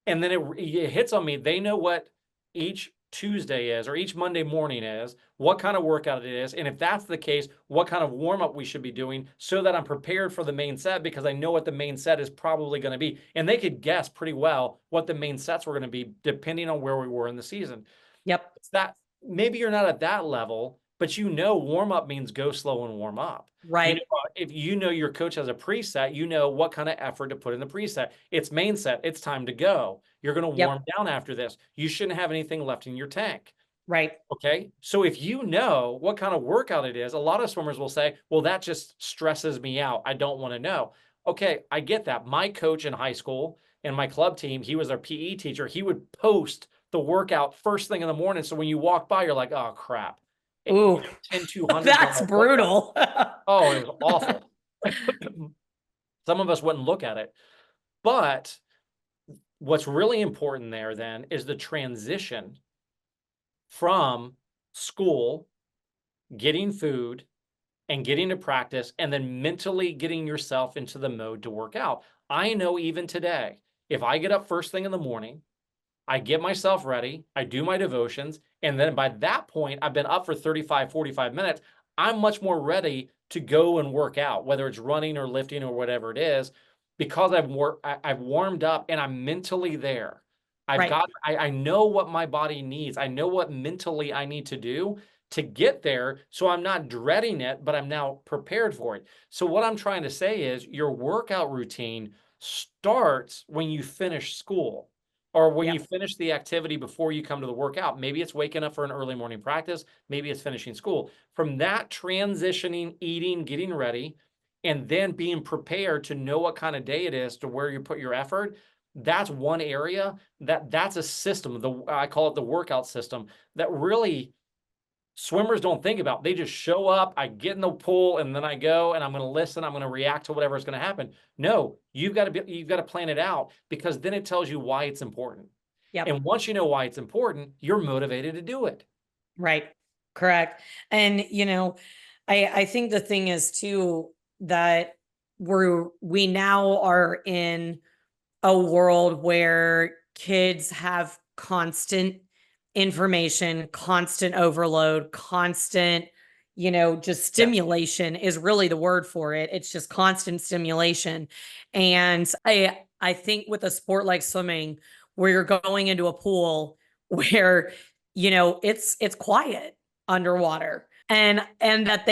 and then it hits on me. They know what each Tuesday is or each Monday morning is, what kind of workout it is. And if that's the case, what kind of warm up we should be doing so that I'm prepared for the main set because I know what the main set is probably going to be. And they could guess pretty well what the main sets were going to be depending on where we were in the season. Yep. It's that maybe you're not at that level, but you know warm up means go slow and warm up. You know, Right. if you know your coach has a preset, you know what kind of effort to put in the preset. It's main set. It's time to go. You're going to warm Yep. down after this. You shouldn't have anything left in your tank. Right. Okay. So if you know what kind of workout it is, a lot of swimmers will say, well, that just stresses me out. I don't want to know. Okay. I get that. My coach in high school and my club team, he was our PE teacher. He would post the workout first thing in the morning. So when you walk by, you're like, oh, crap. Ooh, 10 200s on that's my workout. brutal. Oh, it was awful. Some of us wouldn't look at it. But what's really important there then is the transition from school, getting food, and getting to practice, and then mentally getting yourself into the mode to work out. I know even today, if I get up first thing in the morning, I get myself ready, I do my devotions, and then by that point, I've been up for 35, 45 minutes. I'm much more ready to go and work out, whether it's running or lifting or whatever it is, because I've warmed up and I'm mentally there. Right. I know what my body needs. I know what mentally I need to do to get there. So I'm not dreading it, but I'm now prepared for it. So what I'm trying to say is your workout routine starts when you finish school or when you Yep. finish the activity before you come to the workout. Maybe it's waking up for an early morning practice. Maybe it's finishing school. From that, transitioning, eating, getting ready, and then being prepared to know what kind of day it is to where you put your effort. That's one area that's a system. I call it the workout system that really swimmers don't think about. They just show up, I get in the pool, and then I go and I'm going to listen. I'm going to react to whatever is going to happen. No, you've got to plan it out because then it tells you why it's important. Yep. And once you know why it's important, you're motivated to do it. Right. Correct. And I think the thing is too that we now are in a world where kids have constant information, constant overload, constant, just Yes. stimulation is really the word for it. It's just constant stimulation. And I think with a sport like swimming, where you're going into a pool where, it's quiet underwater and that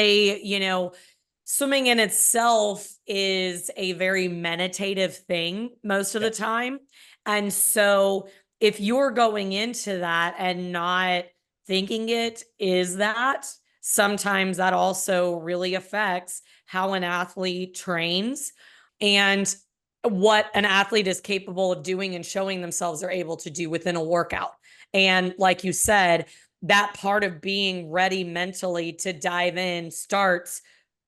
swimming in itself is a very meditative thing most of the Yes. time. And so if you're going into that and not thinking it is that, sometimes that also really affects how an athlete trains and what an athlete is capable of doing and showing themselves they're able to do within a workout. And like you said, that part of being ready mentally to dive in starts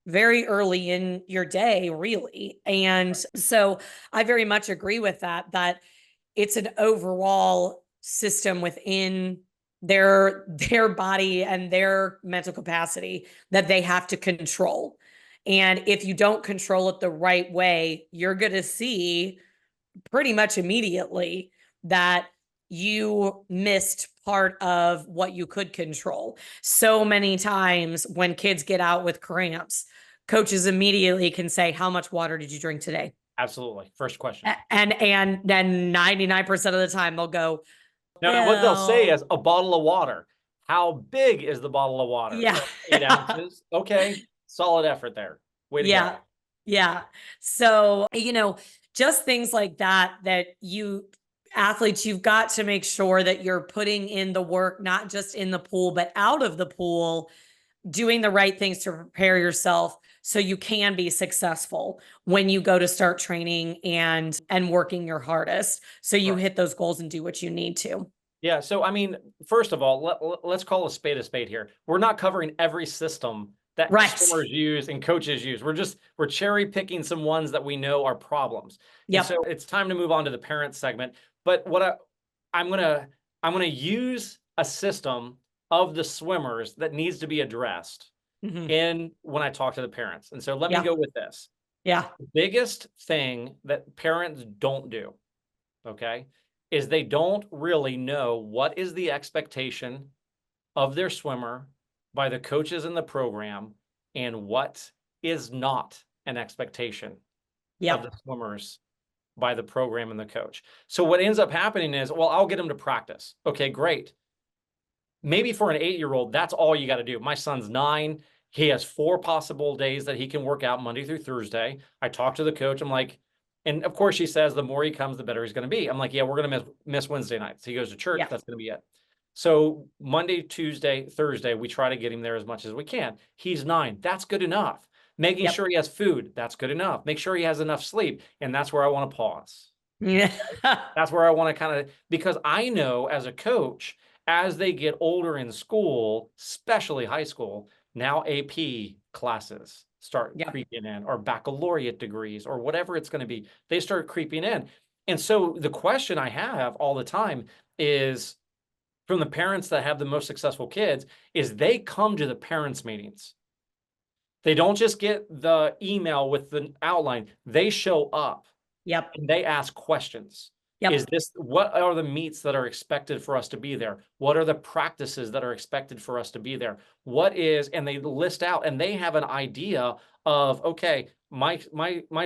very early in your day, really. And so I very much agree with that it's an overall system within their body and their mental capacity that they have to control. And if you don't control it the right way, you're going to see pretty much immediately that you missed part of what you could control. So many times when kids get out with cramps, coaches immediately can say, "How much water did you drink today?" Absolutely. First question. And then 99% of the time they'll go, Now, what they'll say "Well, is a bottle of water. How big is the bottle of water? yeah." 8 ounces. Okay. Solid effort there. Way to Yeah. go. Yeah. So, just things like that, that athletes, you've got to make sure that you're putting in the work, not just in the pool, but out of the pool, doing the right things to prepare yourself so you can be successful when you go to start training and working your hardest. So you Right. hit those goals and do what you need to. Yeah. So, I mean, first of all, let's call a spade here. We're not covering every system that Right. swimmers use and coaches use. We're cherry picking some ones that we know are problems. And Yep. so it's time to move on to the parent segment. But I'm gonna I'm gonna use a system of the swimmers that needs to be addressed Hmm. in when I talk to the parents. And so let me Yeah. go with this. Yeah. The biggest thing that parents don't do, okay, is they don't really know what is the expectation of their swimmer by the coaches in the program and what is not an expectation of the Yep. swimmers by the program and the coach. So what ends up happening is, well, I'll get them to practice. Okay, great. Maybe for an 8-year-old, that's all you got to do. My son's 9. He has 4 possible days that he can work out Monday through Thursday. I talk to the coach. I'm like, and of course, she says the more he comes, the better he's going to be. I'm like, yeah, we're going to miss Wednesday nights. He goes to church. Yeah. That's going to be it. So Monday, Tuesday, Thursday, we try to get him there as much as we can. He's 9. That's good enough. Making Yep. sure he has food. That's good enough. Make sure he has enough sleep. And that's where I want to pause. Yeah. That's where I want to kind of, because I know as a coach, as they get older in school, especially high school, now AP classes start Yep. creeping in, or baccalaureate degrees, or whatever it's going to be. They start creeping in. And so the question I have all the time is from the parents that have the most successful kids is they come to the parents' meetings. They don't just get the email with the outline. They show up Yep. and they ask questions. Is Yep. this, what are the meets that are expected for us to be there? What are the practices that are expected for us to be there? What is, and they list out and they have an idea of, okay, my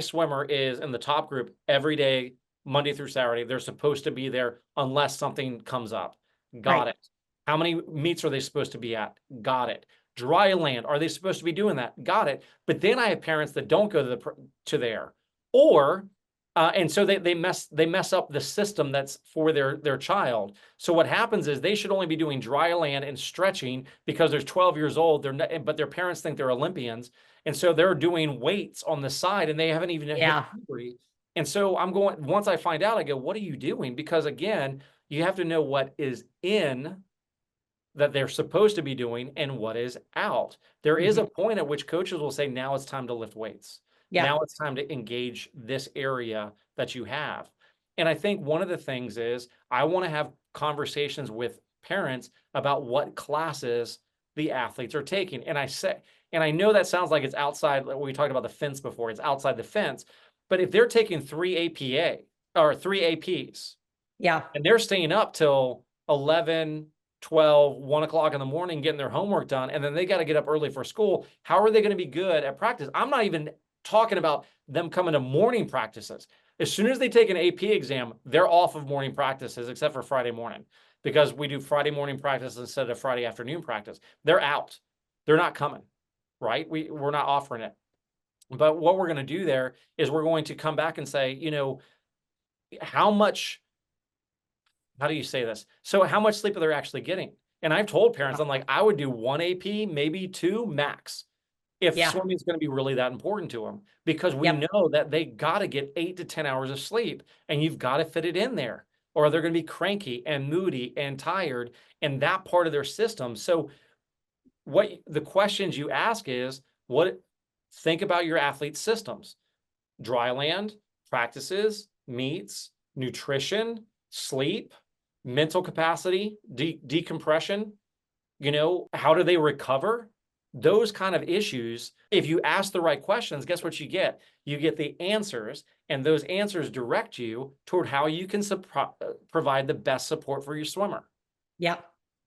swimmer is in the top group every day, Monday through Saturday. They're supposed to be there unless something comes up. Got Right. it. How many meets are they supposed to be at? Got it. Dry land, are they supposed to be doing that? Got it. But then I have parents that don't go to there, or and so they mess up the system that's for their child. So what happens is they should only be doing dry land and stretching because they're 12 years old. They're not, but their parents think they're Olympians, and so they're doing weights on the side, and they haven't even hit Yeah. puberty. And so I'm going. Once I find out, I go, "What are you doing?" Because again, you have to know what is in that they're supposed to be doing and what is out. There is Mhm. a point at which coaches will say, now it's time to lift weights. Yeah. Now it's time to engage this area that you have. And I think one of the things is I want to have conversations with parents about what classes the athletes are taking. And I know that sounds like it's outside, like we talked about the fence before, it's outside the fence. But if they're taking 3 APs, Yeah. and they're staying up till 11, 12, 1 o'clock in the morning getting their homework done, and then they got to get up early for school. How are they going to be good at practice? I'm not even talking about them coming to morning practices. As soon as they take an AP exam, they're off of morning practices except for Friday morning, because we do Friday morning practice instead of Friday afternoon practice. They're out. They're not coming, right? We're not offering it. But what we're going to do there is we're going to come back and say, how much, how do you say this? So how much sleep are they actually getting? And I've told parents, Yeah. I'm like, I would do 1 AP, maybe 2 max, if Yeah. swimming is going to be really that important to them, because we Yep. know that they got to get 8 to 10 hours of sleep, and you've got to fit it in there, or they're going to be cranky and moody and tired and that part of their system. So what the questions you ask is, think about your athlete's systems: dry land, practices, meets, nutrition, sleep, mental capacity, decompression. How do they recover? those kind of issues, if you ask the right questions, guess what you get? You get the answers, and those answers direct you toward how you can provide the best support for your swimmer. Yep.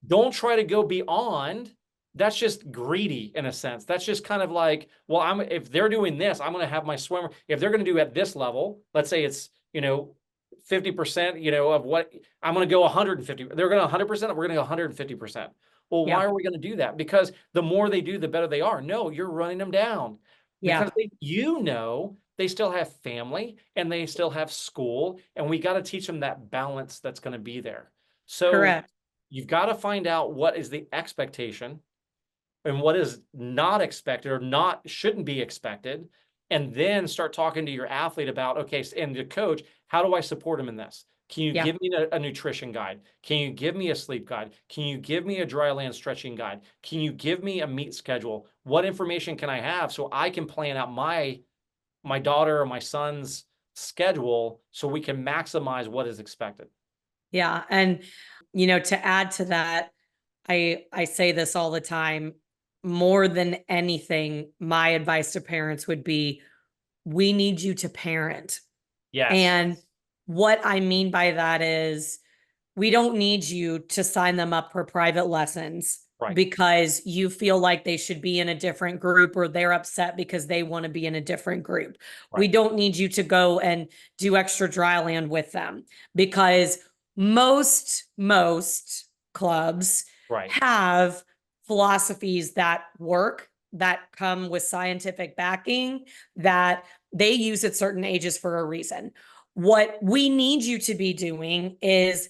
Don't try to go beyond. That's just greedy in a sense. That's just kind of like, well, if they're doing this, I'm going to have my swimmer. If they're going to do at this level, let's say it's, 50%, of what I'm going to go 150. They're going to 100%. We're going to go 150%. Well, why Yeah. are we going to do that? Because the more they do, the better they are. No, you're running them down because Yeah. they still have family and they still have school, and we got to teach them that balance that's going to be there. So Correct. you've got to find out what is the expectation and what is not expected or shouldn't be expected, and then start talking to your athlete about, okay, and the coach, how do I support him in this? Can you Yeah. give me a nutrition guide? Can you give me a sleep guide? Can you give me a dry land stretching guide? Can you give me a meet schedule? What information can I have so I can plan out my daughter or my son's schedule so we can maximize what is expected? Yeah. And, to add to that, I say this all the time. More than anything, my advice to parents would be, we need you to parent. Yes. And what I mean by that is, we don't need you to sign them up for private lessons Right. because you feel like they should be in a different group, or they're upset because they want to be in a different group. We Right. don't need you to go and do extra dry land with them, because most clubs Right. have philosophies that work, that come with scientific backing, that they use at certain ages for a reason. What we need you to be doing is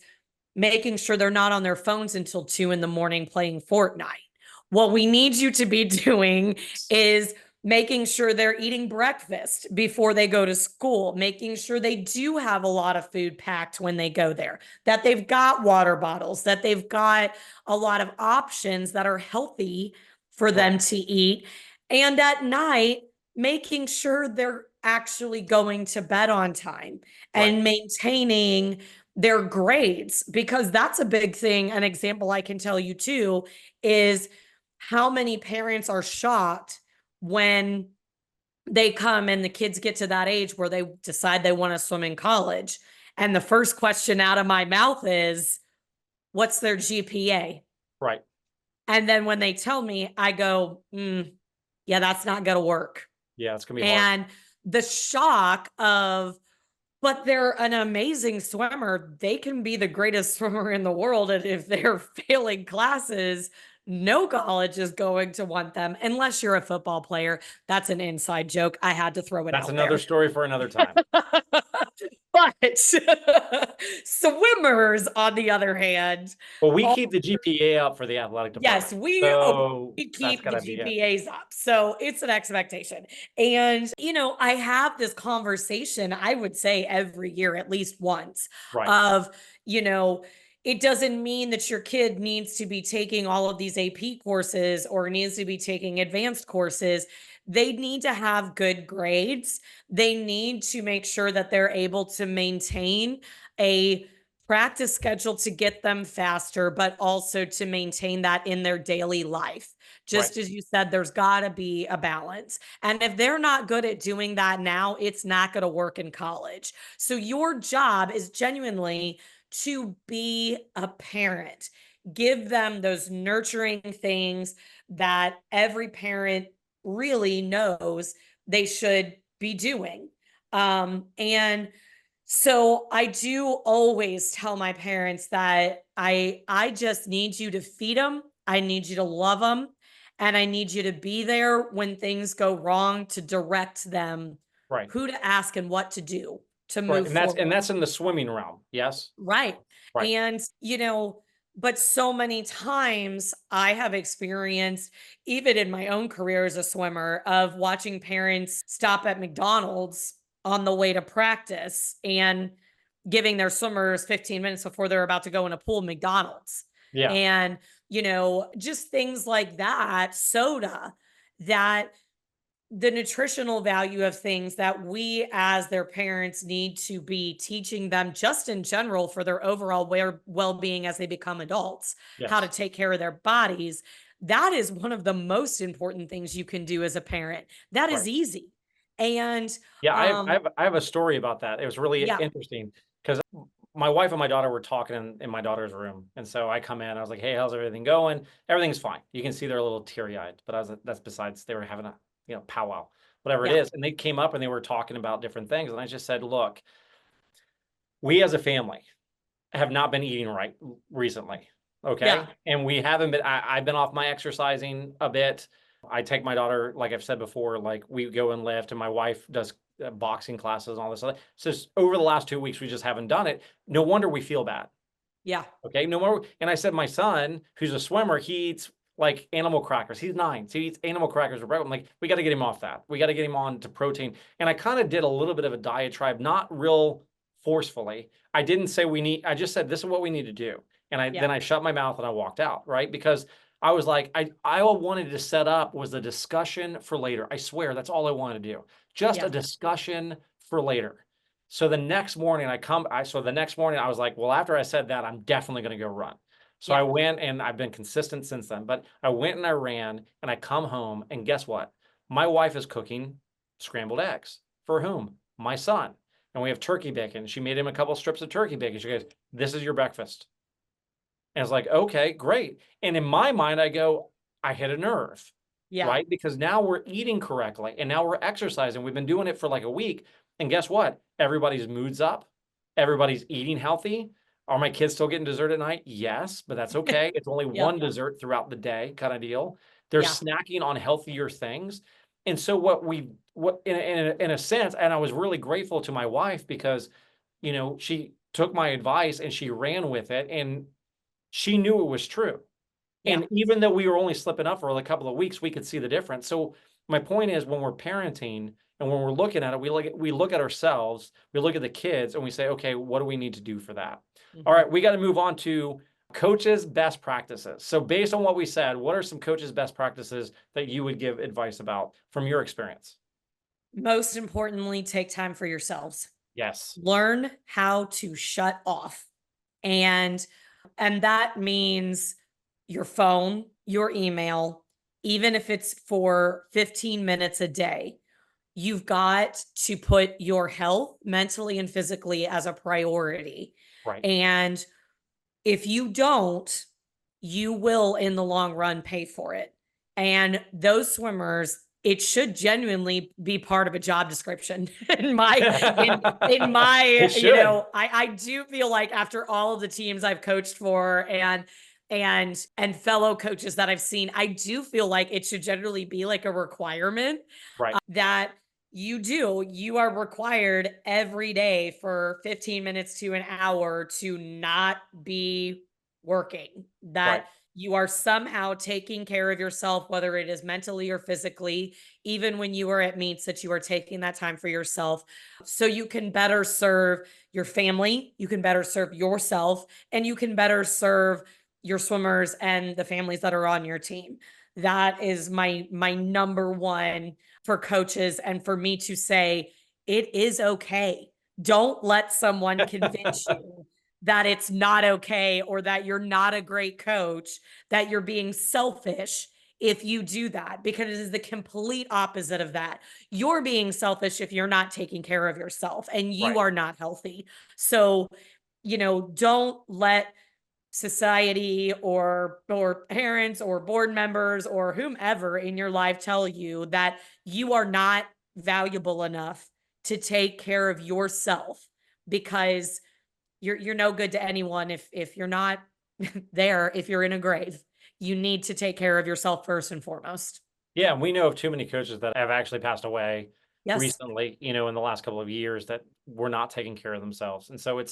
making sure they're not on their phones until 2 in the morning playing Fortnite. What we need you to be doing is making sure they're eating breakfast before they go to school, making sure they do have a lot of food packed when they go there, that they've got water bottles, that they've got a lot of options that are healthy for them Right. to eat. And at night, making sure they're actually going to bed on time Right. and maintaining their grades, because that's a big thing. An example I can tell you too is how many parents are shocked when they come and the kids get to that age where they decide they want to swim in college. And the first question out of my mouth is, what's their GPA? Right. And then when they tell me, I go, yeah, that's not going to work. Yeah, it's gonna be hard. And the shock of, but they're an amazing swimmer. They can be the greatest swimmer in the world. And if they're failing classes, no college is going to want them unless you're a football player. That's an inside joke. I had to throw it That's out another there. story for another time. But swimmers, on the other hand, But we are, keep the GPA up for the athletic yes, department. So we that's keep the gotta be it. GPAs up. So it's an expectation. And, I have this conversation, I would say every year, at least once, Right. of, you know, it doesn't mean that your kid needs to be taking all of these AP courses or needs to be taking advanced courses. They need to have good grades. They need to make sure that they're able to maintain a practice schedule to get them faster, but also to maintain that in their daily life. Right. Just as you said, there's got to be a balance. And if they're not good at doing that now, it's not going to work in college. So your job is genuinely to be a parent. Give them those nurturing things that every parent really knows they should be doing. And so I do always tell my parents that I just need you to feed them. I need you to love them, and I need you to be there when things go wrong to direct them Right. who to ask and what to do to Right. move And that's forward. in the swimming realm. Yes. Right. Right. And, but so many times I have experienced, even in my own career as a swimmer, of watching parents stop at McDonald's on the way to practice and giving their swimmers 15 minutes before they're about to go in a pool, McDonald's. Yeah. And, just things like that, soda, that the nutritional value of things that we as their parents need to be teaching them, just in general, for their overall well-being as they become adults, how to Yes. take care of their bodies. That is one of the most important things you can do as a parent. That Right. is easy. And Yeah, um I have a story about that. It was really yeah, interesting because my wife and my daughter were talking in my daughter's room, and so I come in. I was like, "Hey, how's everything going?" Everything's fine. You can see they're a little teary-eyed, but I was like, that's besides. They were having a powwow, whatever it yeah, is, and they came up and they were talking about different things, and I just said, "Look, we as a family have not been eating right recently. yeah, Okay. And we haven't been, I've been off my exercising a bit. I take my daughter, like I've said before, like we go and lift, and my wife does boxing classes and all this other. So over the last 2 weeks, we just haven't done it. No wonder we feel bad. yeah, Okay. No more. And I said, my son, who's a swimmer, he eats like animal crackers. He's 9. So he eats animal crackers for breakfast. I'm like, we got to get him off that. We got to get him on to protein. And I kind of did a little bit of a diatribe, not real forcefully. I didn't say I just said, this is what we need to do. And yeah, then I shut my mouth and I walked out, right? Because I was like, I wanted to set up was a discussion for later. I swear that's all I wanted to do. Just a yeah, discussion for later. So the next morning the next morning I was like, well, after I said that, I'm definitely going to go run. So I yeah. went, and I've been consistent since then, but I went and I ran, and I come home, and guess what? My wife is cooking scrambled eggs. For whom? My son. And we have turkey bacon. She made him a couple strips of turkey bacon. She goes, this is your breakfast. And it's like, okay, great. And in my mind, I go, I hit a nerve, Yeah. right? Because now we're eating correctly and now we're exercising. We've been doing it for like a week. And guess what? Everybody's mood's up. Everybody's eating healthy. Are my kids still getting dessert at night? Yes, but that's okay. It's only Yep. one dessert throughout the day, kind of deal. They're Yeah. snacking on healthier things. And so what in a sense, and I was really grateful to my wife because, she took my advice and she ran with it. And she knew it was true. Yeah. And even though we were only slipping up for a couple of weeks, we could see the difference. So my point is, when we're parenting and when we're looking at it, we look at ourselves, we look at the kids, and we say, okay, what do we need to do for that? All Mhm. right, we got to move on to coaches' best practices. So based on what we said, what are some coaches' best practices that you would give advice about from your experience? Most importantly, take time for yourselves. Yes. Learn how to shut off. And that means your phone, your email, even if it's for 15 minutes a day. You've got to put your health mentally and physically as a priority. Right. And if you don't, you will in the long run pay for it. And those swimmers, it should genuinely be part of a job description in It my, should. I do feel like after all of the teams I've coached for and fellow coaches that I've seen, I do feel like it should generally be like a requirement Right. that you are required every day for 15 minutes to an hour to not be working, Right. that you are somehow taking care of yourself, whether it is mentally or physically, even when you are at meets, that you are taking that time for yourself so you can better serve your family, you can better serve yourself, and you can better serve your swimmers and the families that are on your team. That is my number one for coaches, and for me to say, it is okay. Don't let someone convince you that it's not okay or that you're not a great coach, that you're being selfish if you do that, because it is the complete opposite of that. You're being selfish if you're not taking care of yourself and you Right. are not healthy. So, don't let society or parents or board members or whomever in your life tell you that you are not valuable enough to take care of yourself, because you're no good to anyone if you're not there, if you're in a grave. You need to take care of yourself first and foremost. Yeah, we know of too many coaches that have actually passed away Yes. recently, in the last couple of years that were not taking care of themselves. And so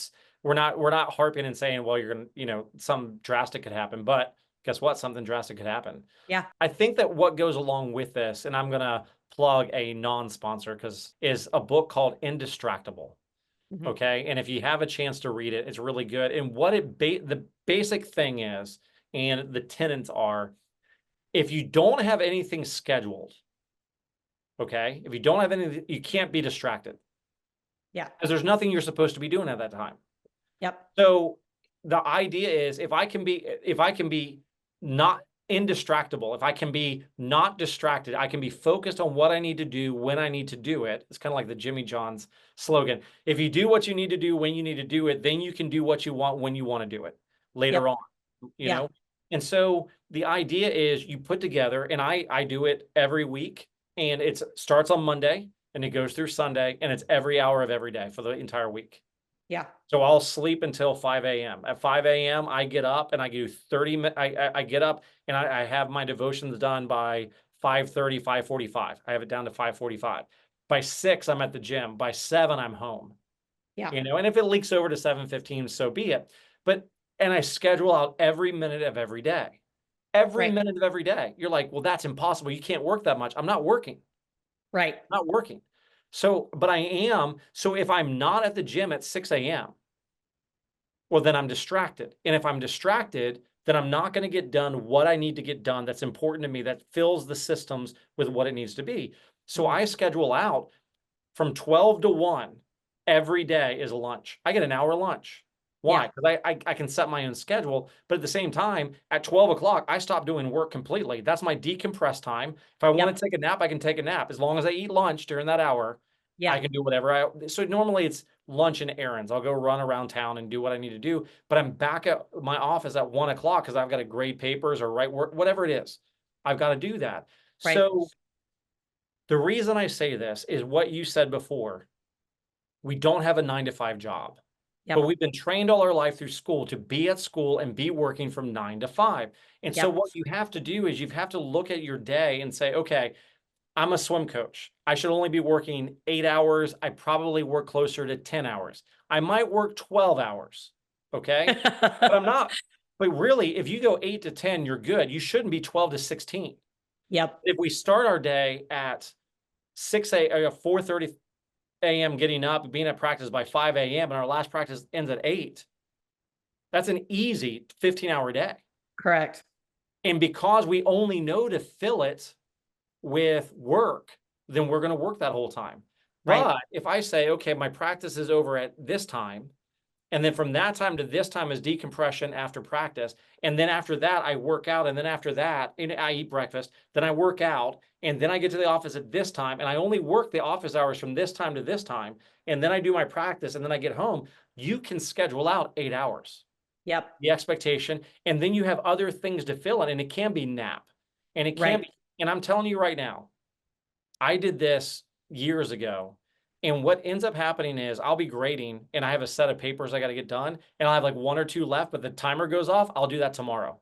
we're not harping and saying, well, you're gonna, some drastic could happen, but guess what? Something drastic could happen. Yeah. I think that what goes along with this, and I'm gonna plug a non-sponsor because is a book called Indistractable. Mhm. Okay. And if you have a chance to read it, it's really good. And what the basic thing is, and the tenets are, if you don't have anything scheduled, okay, if you don't have anything, you can't be distracted Yeah. because there's nothing you're supposed to be doing at that time. Yep. So the idea is if I can be not indistractable, if I can be not distracted, I can be focused on what I need to do when I need to do it. It's kind of like the Jimmy John's slogan. If you do what you need to do when you need to do it, then you can do what you want when you want to do it later Yep. on, you Yeah. know? And so the idea is you put together, and I do it every week, and it starts on Monday and it goes through Sunday, and it's every hour of every day for the entire week. Yeah. So I'll sleep until 5 a.m. At 5 a.m., I get up and I do 30 minutes. I get up and I have my devotions done by 5:30, 5:45. I have it down to 5:45. By 6, I'm at the gym. By 7, I'm home. Yeah. And if it leaks over to 7:15, so be it. And I schedule out every minute of every day. Every Right. minute of every day. You're like, well, that's impossible. You can't work that much. I'm not working. Right. I'm not working. So, but I am. So if I'm not at the gym at 6 a.m., well, then I'm distracted. And if I'm distracted, then I'm not going to get done what I need to get done that's important to me, that fills the systems with what it needs to be. So Mhm. I schedule out from 12 to 1 every day is lunch. I get an hour lunch. Why? Yeah. Because I can set my own schedule. But at the same time, at 12 o'clock, I stop doing work completely. That's my decompress time. If I want Yep. to take a nap, I can take a nap. As long as I eat lunch during that hour, I Yeah. can do whatever so normally it's lunch and errands. I'll go run around town and do what I need to do. But I'm back at my office at 1 o'clock because I've got to grade papers or write work, whatever it is. I've got to do that. Right. So the reason I say this is what you said before. We don't have a 9 to 5 job, but Yep. we've been trained all our life through school to be at school and be working from 9 to 5. And so Yep. what you have to do is you have to look at your day and say, okay, I'm a swim coach. I should only be working 8 hours. I probably work closer to 10 hours. I might work 12 hours. Okay. But I'm not. But really, if you go 8 to 10, you're good. You shouldn't be 12 to 16. Yep. If we start our day at 4:30 a.m. getting up, being at practice by 5 a.m., and our last practice ends at 8, that's an easy 15-hour day. Correct. And because we only know to fill it with work, then we're going to work that whole time. Right. But if I say, okay, my practice is over at this time, and then from that time to this time is decompression after practice. And then after that, I work out. And then after that, I eat breakfast. Then I work out. And then I get to the office at this time. And I only work the office hours from this time to this time. And then I do my practice. And then I get home. You can schedule out 8 hours, Yep. the expectation. And then you have other things to fill in. And it can be nap. And it can Right. be, and I'm telling you right now, I did this years ago. And what ends up happening is I'll be grading and I have a set of papers I got to get done and I'll have like 1 or 2 left, but the timer goes off. I'll do that tomorrow.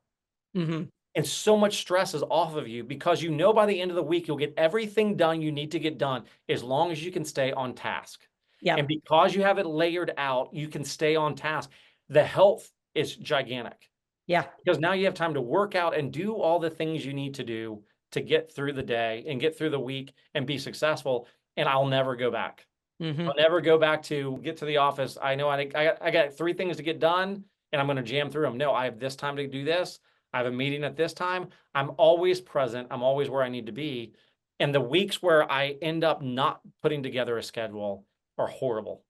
Hmm. And so much stress is off of you because you know by the end of the week, you'll get everything done you need to get done as long as you can stay on task. And Yep. because you have it layered out, you can stay on task. The health is gigantic Yeah. because now you have time to work out and do all the things you need to do to get through the day and get through the week and be successful. And I'll never go back. Hmm. I'll never go back to get to the office. I know I got 3 things to get done and I'm going to jam through them. No, I have this time to do this. I have a meeting at this time. I'm always present. I'm always where I need to be. And the weeks where I end up not putting together a schedule are horrible.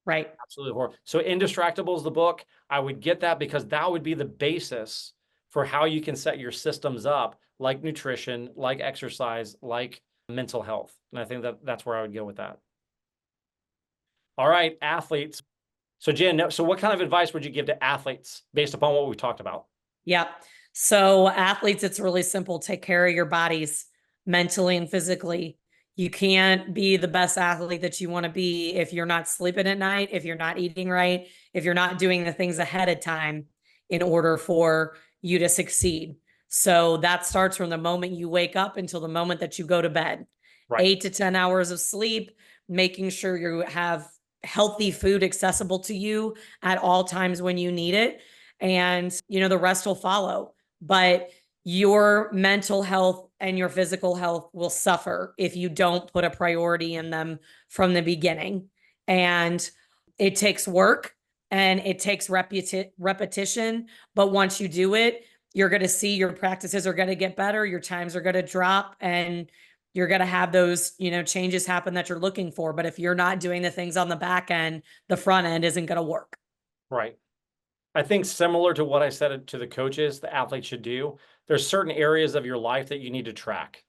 Right. Absolutely horrible. So Indistractable is the book. I would get that because that would be the basis for how you can set your systems up, like nutrition, like exercise, like mental health. And I think that's where I would go with that. All right, athletes. So Jen, so what kind of advice would you give to athletes based upon what we've talked about? Yep. So athletes, it's really simple. Take care of your bodies mentally and physically. You can't be the best athlete that you want to be if you're not sleeping at night, if you're not eating right, if you're not doing the things ahead of time in order for you to succeed. So that starts from the moment you wake up until the moment that you go to bed. Right, 8 to 10 hours of sleep, making sure you have healthy food accessible to you at all times when you need it. And, the rest will follow. But your mental health and your physical health will suffer if you don't put a priority in them from the beginning. And it takes work and it takes repetition. But once you do it, you're going to see your practices are going to get better, your times are going to drop, and you're going to have those, changes happen that you're looking for. But if you're not doing the things on the back end, the front end isn't going to work. right. I think similar to what I said to the coaches, the athletes should do, there's certain areas of your life that you need to track.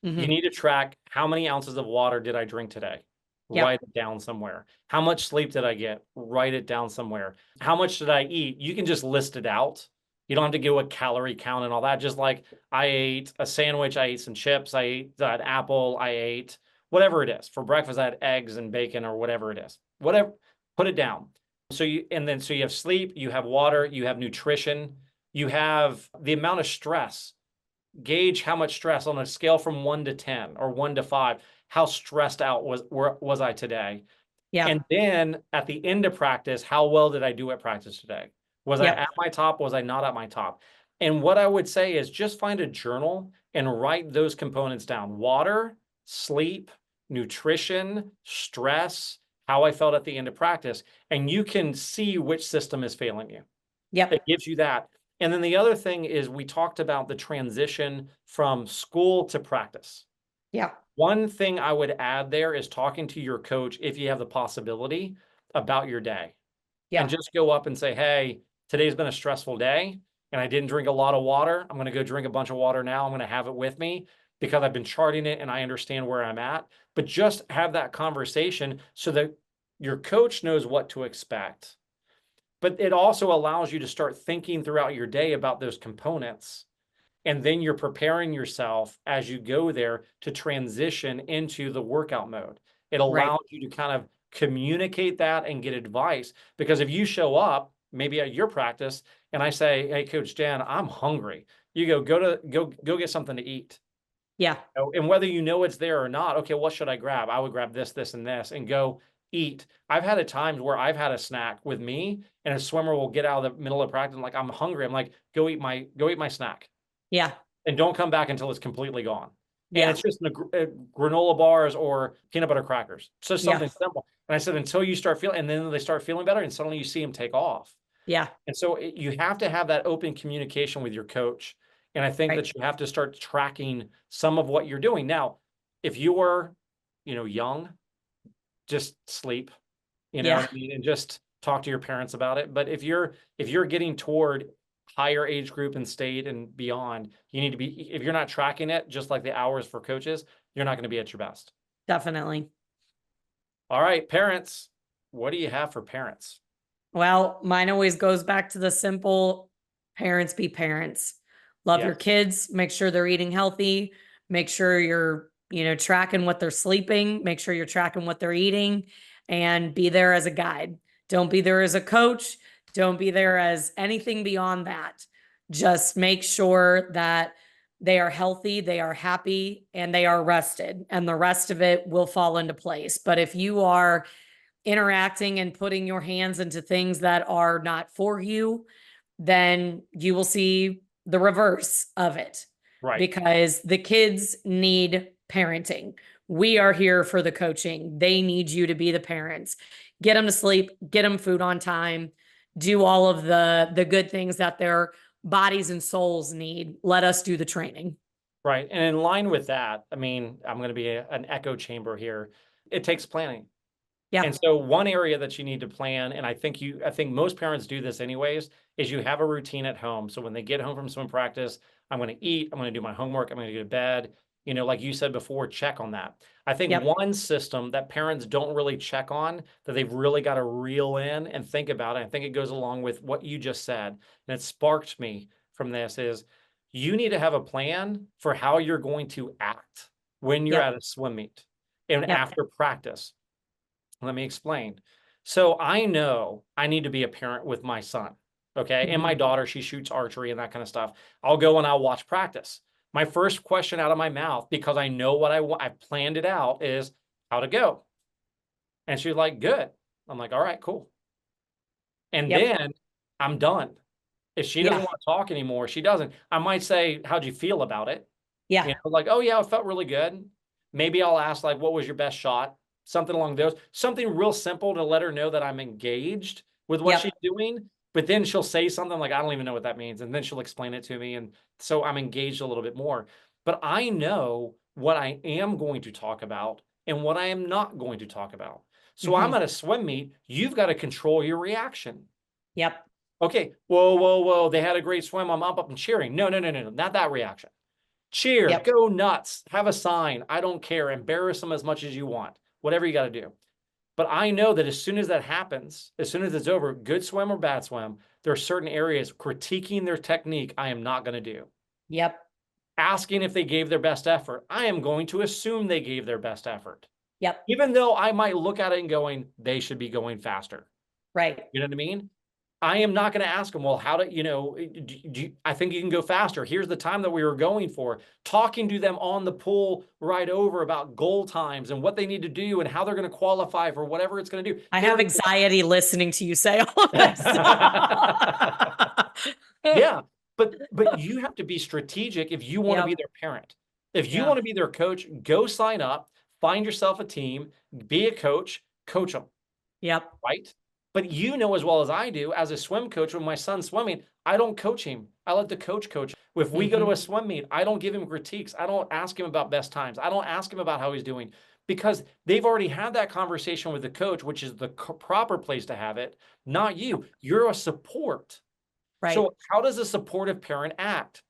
You Mhm. need to track how many ounces of water did I drink today? Write Yep. it down somewhere. How much sleep did I get? Write it down somewhere. How much did I eat? You can just list it out. You don't have to go a calorie count and all that. Just like I ate a sandwich, I ate some chips, I ate an apple, I ate whatever it is. For breakfast, I had eggs and bacon or whatever it is. Whatever, put it down. So you have sleep, you have water, you have nutrition, you have the amount of stress. Gauge how much stress on a scale from 1 to 10 or 1 to 5. How stressed out was I today? Yeah. And then at the end of practice, how well did I do at practice today? Was I Yep. at my top? Was I not at my top? And what I would say is just find a journal and write those components down: water, sleep, nutrition, stress, how I felt at the end of practice. And you can see which system is failing you. It Yep. gives you that. And then the other thing is we talked about the transition from school to practice. Yep. One thing I would add there is talking to your coach, if you have the possibility, about your day. And Yeah. just go up and say, hey, today's been a stressful day and I didn't drink a lot of water. I'm going to go drink a bunch of water now. I'm going to have it with me because I've been charting it and I understand where I'm at. But just have that conversation so that your coach knows what to expect. But it also allows you to start thinking throughout your day about those components. And then you're preparing yourself as you go there to transition into the workout mode. It Right. allows you to kind of communicate that and get advice. Because if you show up, maybe at your practice, and I say, hey, Coach Dan, I'm hungry. You go get something to eat. Yeah. And whether you know it's there or not, okay, what should I grab? I would grab this, this, and this, and go eat. I've had a times where I've had a snack with me, and a swimmer will get out of the middle of practice, and like, I'm hungry. I'm like, go eat my snack, Yeah. and don't come back until it's completely gone. And Yeah. it's just granola bars or peanut butter crackers. So Yeah. something simple. And I said, until you start feeling, and then they start feeling better, and suddenly you see them take off. Yeah. And so you have to have that open communication with your coach. And I think Right. that you have to start tracking some of what you're doing. Now, if you are, young, just sleep, you know Yeah. what I mean? And just talk to your parents about it. But if you're getting toward higher age group and state and beyond, you need to be, if you're not tracking it, just like the hours for coaches, you're not going to be at your best. Definitely. All right, parents, what do you have for parents? Well, mine always goes back to the simple parents be parents. Love your Yes, kids, make sure they're eating healthy, make sure you're, tracking what they're sleeping, make sure you're tracking what they're eating, and be there as a guide. Don't be there as a coach, don't be there as anything beyond that. Just make sure that they are healthy, they are happy, and they are rested, and the rest of it will fall into place. But if you are interacting and putting your hands into things that are not for you, then you will see the reverse of it right. because the kids need parenting. We are here for the coaching. They need you to be the parents. Get them to sleep, get them food on time, do all of the good things that their bodies and souls need. Let us do the training. Right. And in line with that, I mean, I'm going to be an echo chamber here. It takes planning. Yeah. And so one area that you need to plan, and I think most parents do this anyways, is you have a routine at home. So when they get home from swim practice, I'm going to eat, I'm going to do my homework, I'm going to go to bed. Like you said before, check on that. I think Yep. one system that parents don't really check on, that they've really got to reel in and think about, and I think it goes along with what you just said, and it sparked me from this, is you need to have a plan for how you're going to act when you're Yep. at a swim meet and Yep. after practice. Let me explain. So I know I need to be a parent with my son. Okay. And my Mhm. daughter, she shoots archery and that kind of stuff. I'll go and I'll watch practice. My first question out of my mouth, because I know what I want, I planned it out, is how to go. And she's like, good. I'm like, all right, cool. And Yep. then I'm done. If she doesn't Yeah. want to talk anymore, she doesn't. I might say, how'd you feel about it? Yeah. Like, oh yeah, it felt really good. Maybe I'll ask like, what was your best shot? Something along those, something real simple to let her know that I'm engaged with what she's Yep. doing. But then she'll say something like, I don't even know what that means. And then she'll explain it to me. And so I'm engaged a little bit more. But I know what I am going to talk about and what I am not going to talk about. So I'm Mhm. at a swim meet. You've got to control your reaction. Yep. Okay, whoa, whoa, whoa. They had a great swim. I'm up and cheering. No, no, no, no, no, not that reaction. Cheer, Yep. go nuts, have a sign. I don't care. Embarrass them as much as you want, whatever you got to do. But I know that as soon as that happens, as soon as it's over, good swim or bad swim, there are certain areas critiquing their technique I am not going to do. Yep. Asking if they gave their best effort, I am going to assume they gave their best effort. Yep. Even though I might look at it and going, they should be going faster. Right. You know what I mean? I am not going to ask them, well, how do you know, I think you can go faster. Here's the time that we were going for. Talking to them on the pool right over about goal times and what they need to do and how they're going to qualify for whatever it's going to do. I have anxiety listening to you say all this. Yeah, but you have to be strategic if you want to be their parent. If you want to be their coach, go sign up, find yourself a team, be a coach them. Yep. Right? But you know as well as I do, as a swim coach, when my son's swimming, I don't coach him. I let the coach coach. If we go to a swim meet, I don't give him critiques. I don't ask him about best times. I don't ask him about how he's doing because they've already had that conversation with the coach, which is the proper place to have it, not you. You're a support. Right. So how does a supportive parent act?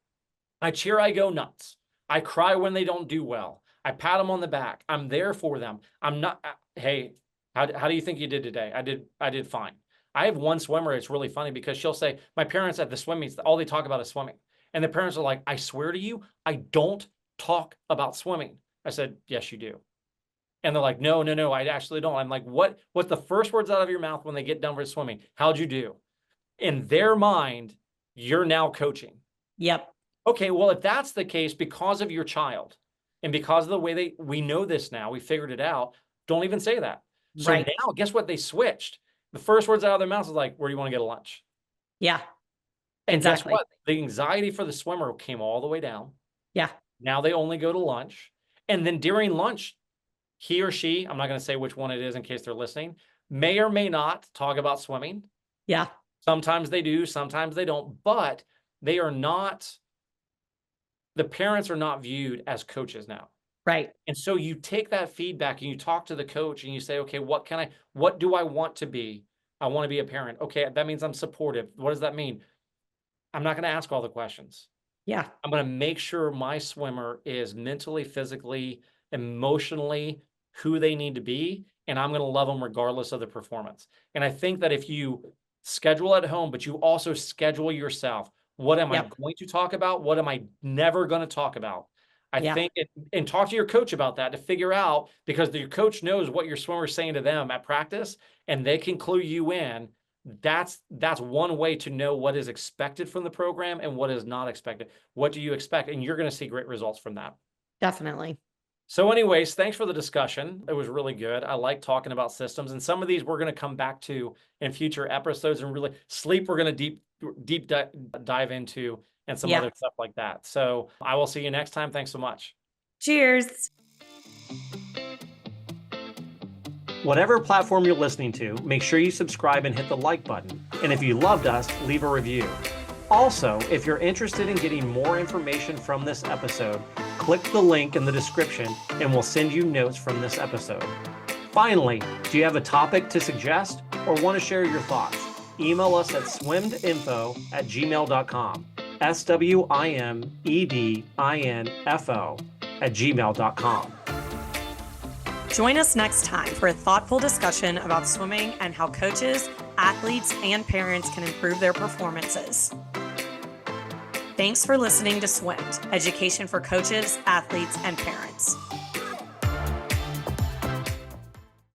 I cheer, I go nuts. I cry when they don't do well. I pat them on the back. I'm there for them. I'm not, hey, how do you think you did today? I did fine. I have one swimmer. It's really funny because she'll say, my parents at the swim meets, all they talk about is swimming. And the parents are like, I swear to you, I don't talk about swimming. I said, yes, you do. And they're like, no, no, no, I actually don't. I'm like, what's the first words out of your mouth when they get done with swimming? How'd you do? In their mind, you're now coaching. Yep. Okay, well, if that's the case, because of your child and because of the way we know this now, we figured it out, don't even say that. So now, guess what? They switched. The first words out of their mouths is like, where do you want to get a lunch? Yeah. And guess what? The anxiety for the swimmer came all the way down. Yeah. Now they only go to lunch. And then during lunch, he or she, I'm not going to say which one it is in case they're listening, may or may not talk about swimming. Yeah. Sometimes they do, sometimes they don't, but they are not, the parents are not viewed as coaches now. Right. And so you take that feedback and you talk to the coach and you say, okay, what do I want to be? I want to be a parent. Okay, that means I'm supportive. What does that mean? I'm not going to ask all the questions. Yeah. I'm going to make sure my swimmer is mentally, physically, emotionally who they need to be. And I'm going to love them regardless of the performance. And I think that if you schedule at home, but you also schedule yourself, what am I going to talk about? What am I never going to talk about? I think and talk to your coach about that to figure out, because your coach knows what your swimmer is saying to them at practice and they can clue you in. That's one way to know what is expected from the program and what is not expected. What do you expect? And you're going to see great results from that. Definitely. So anyways, thanks for the discussion. It was really good. I like talking about systems, and some of these we're going to come back to in future episodes, and really sleep we're going to deep dive into and some other stuff like that. So I will see you next time. Thanks so much. Cheers. Whatever platform you're listening to, make sure you subscribe and hit the like button. And if you loved us, leave a review. Also, if you're interested in getting more information from this episode, click the link in the description and we'll send you notes from this episode. Finally, do you have a topic to suggest or want to share your thoughts? Email us at swimedinfo@gmail.com. swimedinfo@gmail.com. Join us next time for a thoughtful discussion about swimming and how coaches, athletes, and parents can improve their performances. Thanks for listening to Swimmed, education for coaches, athletes, and parents.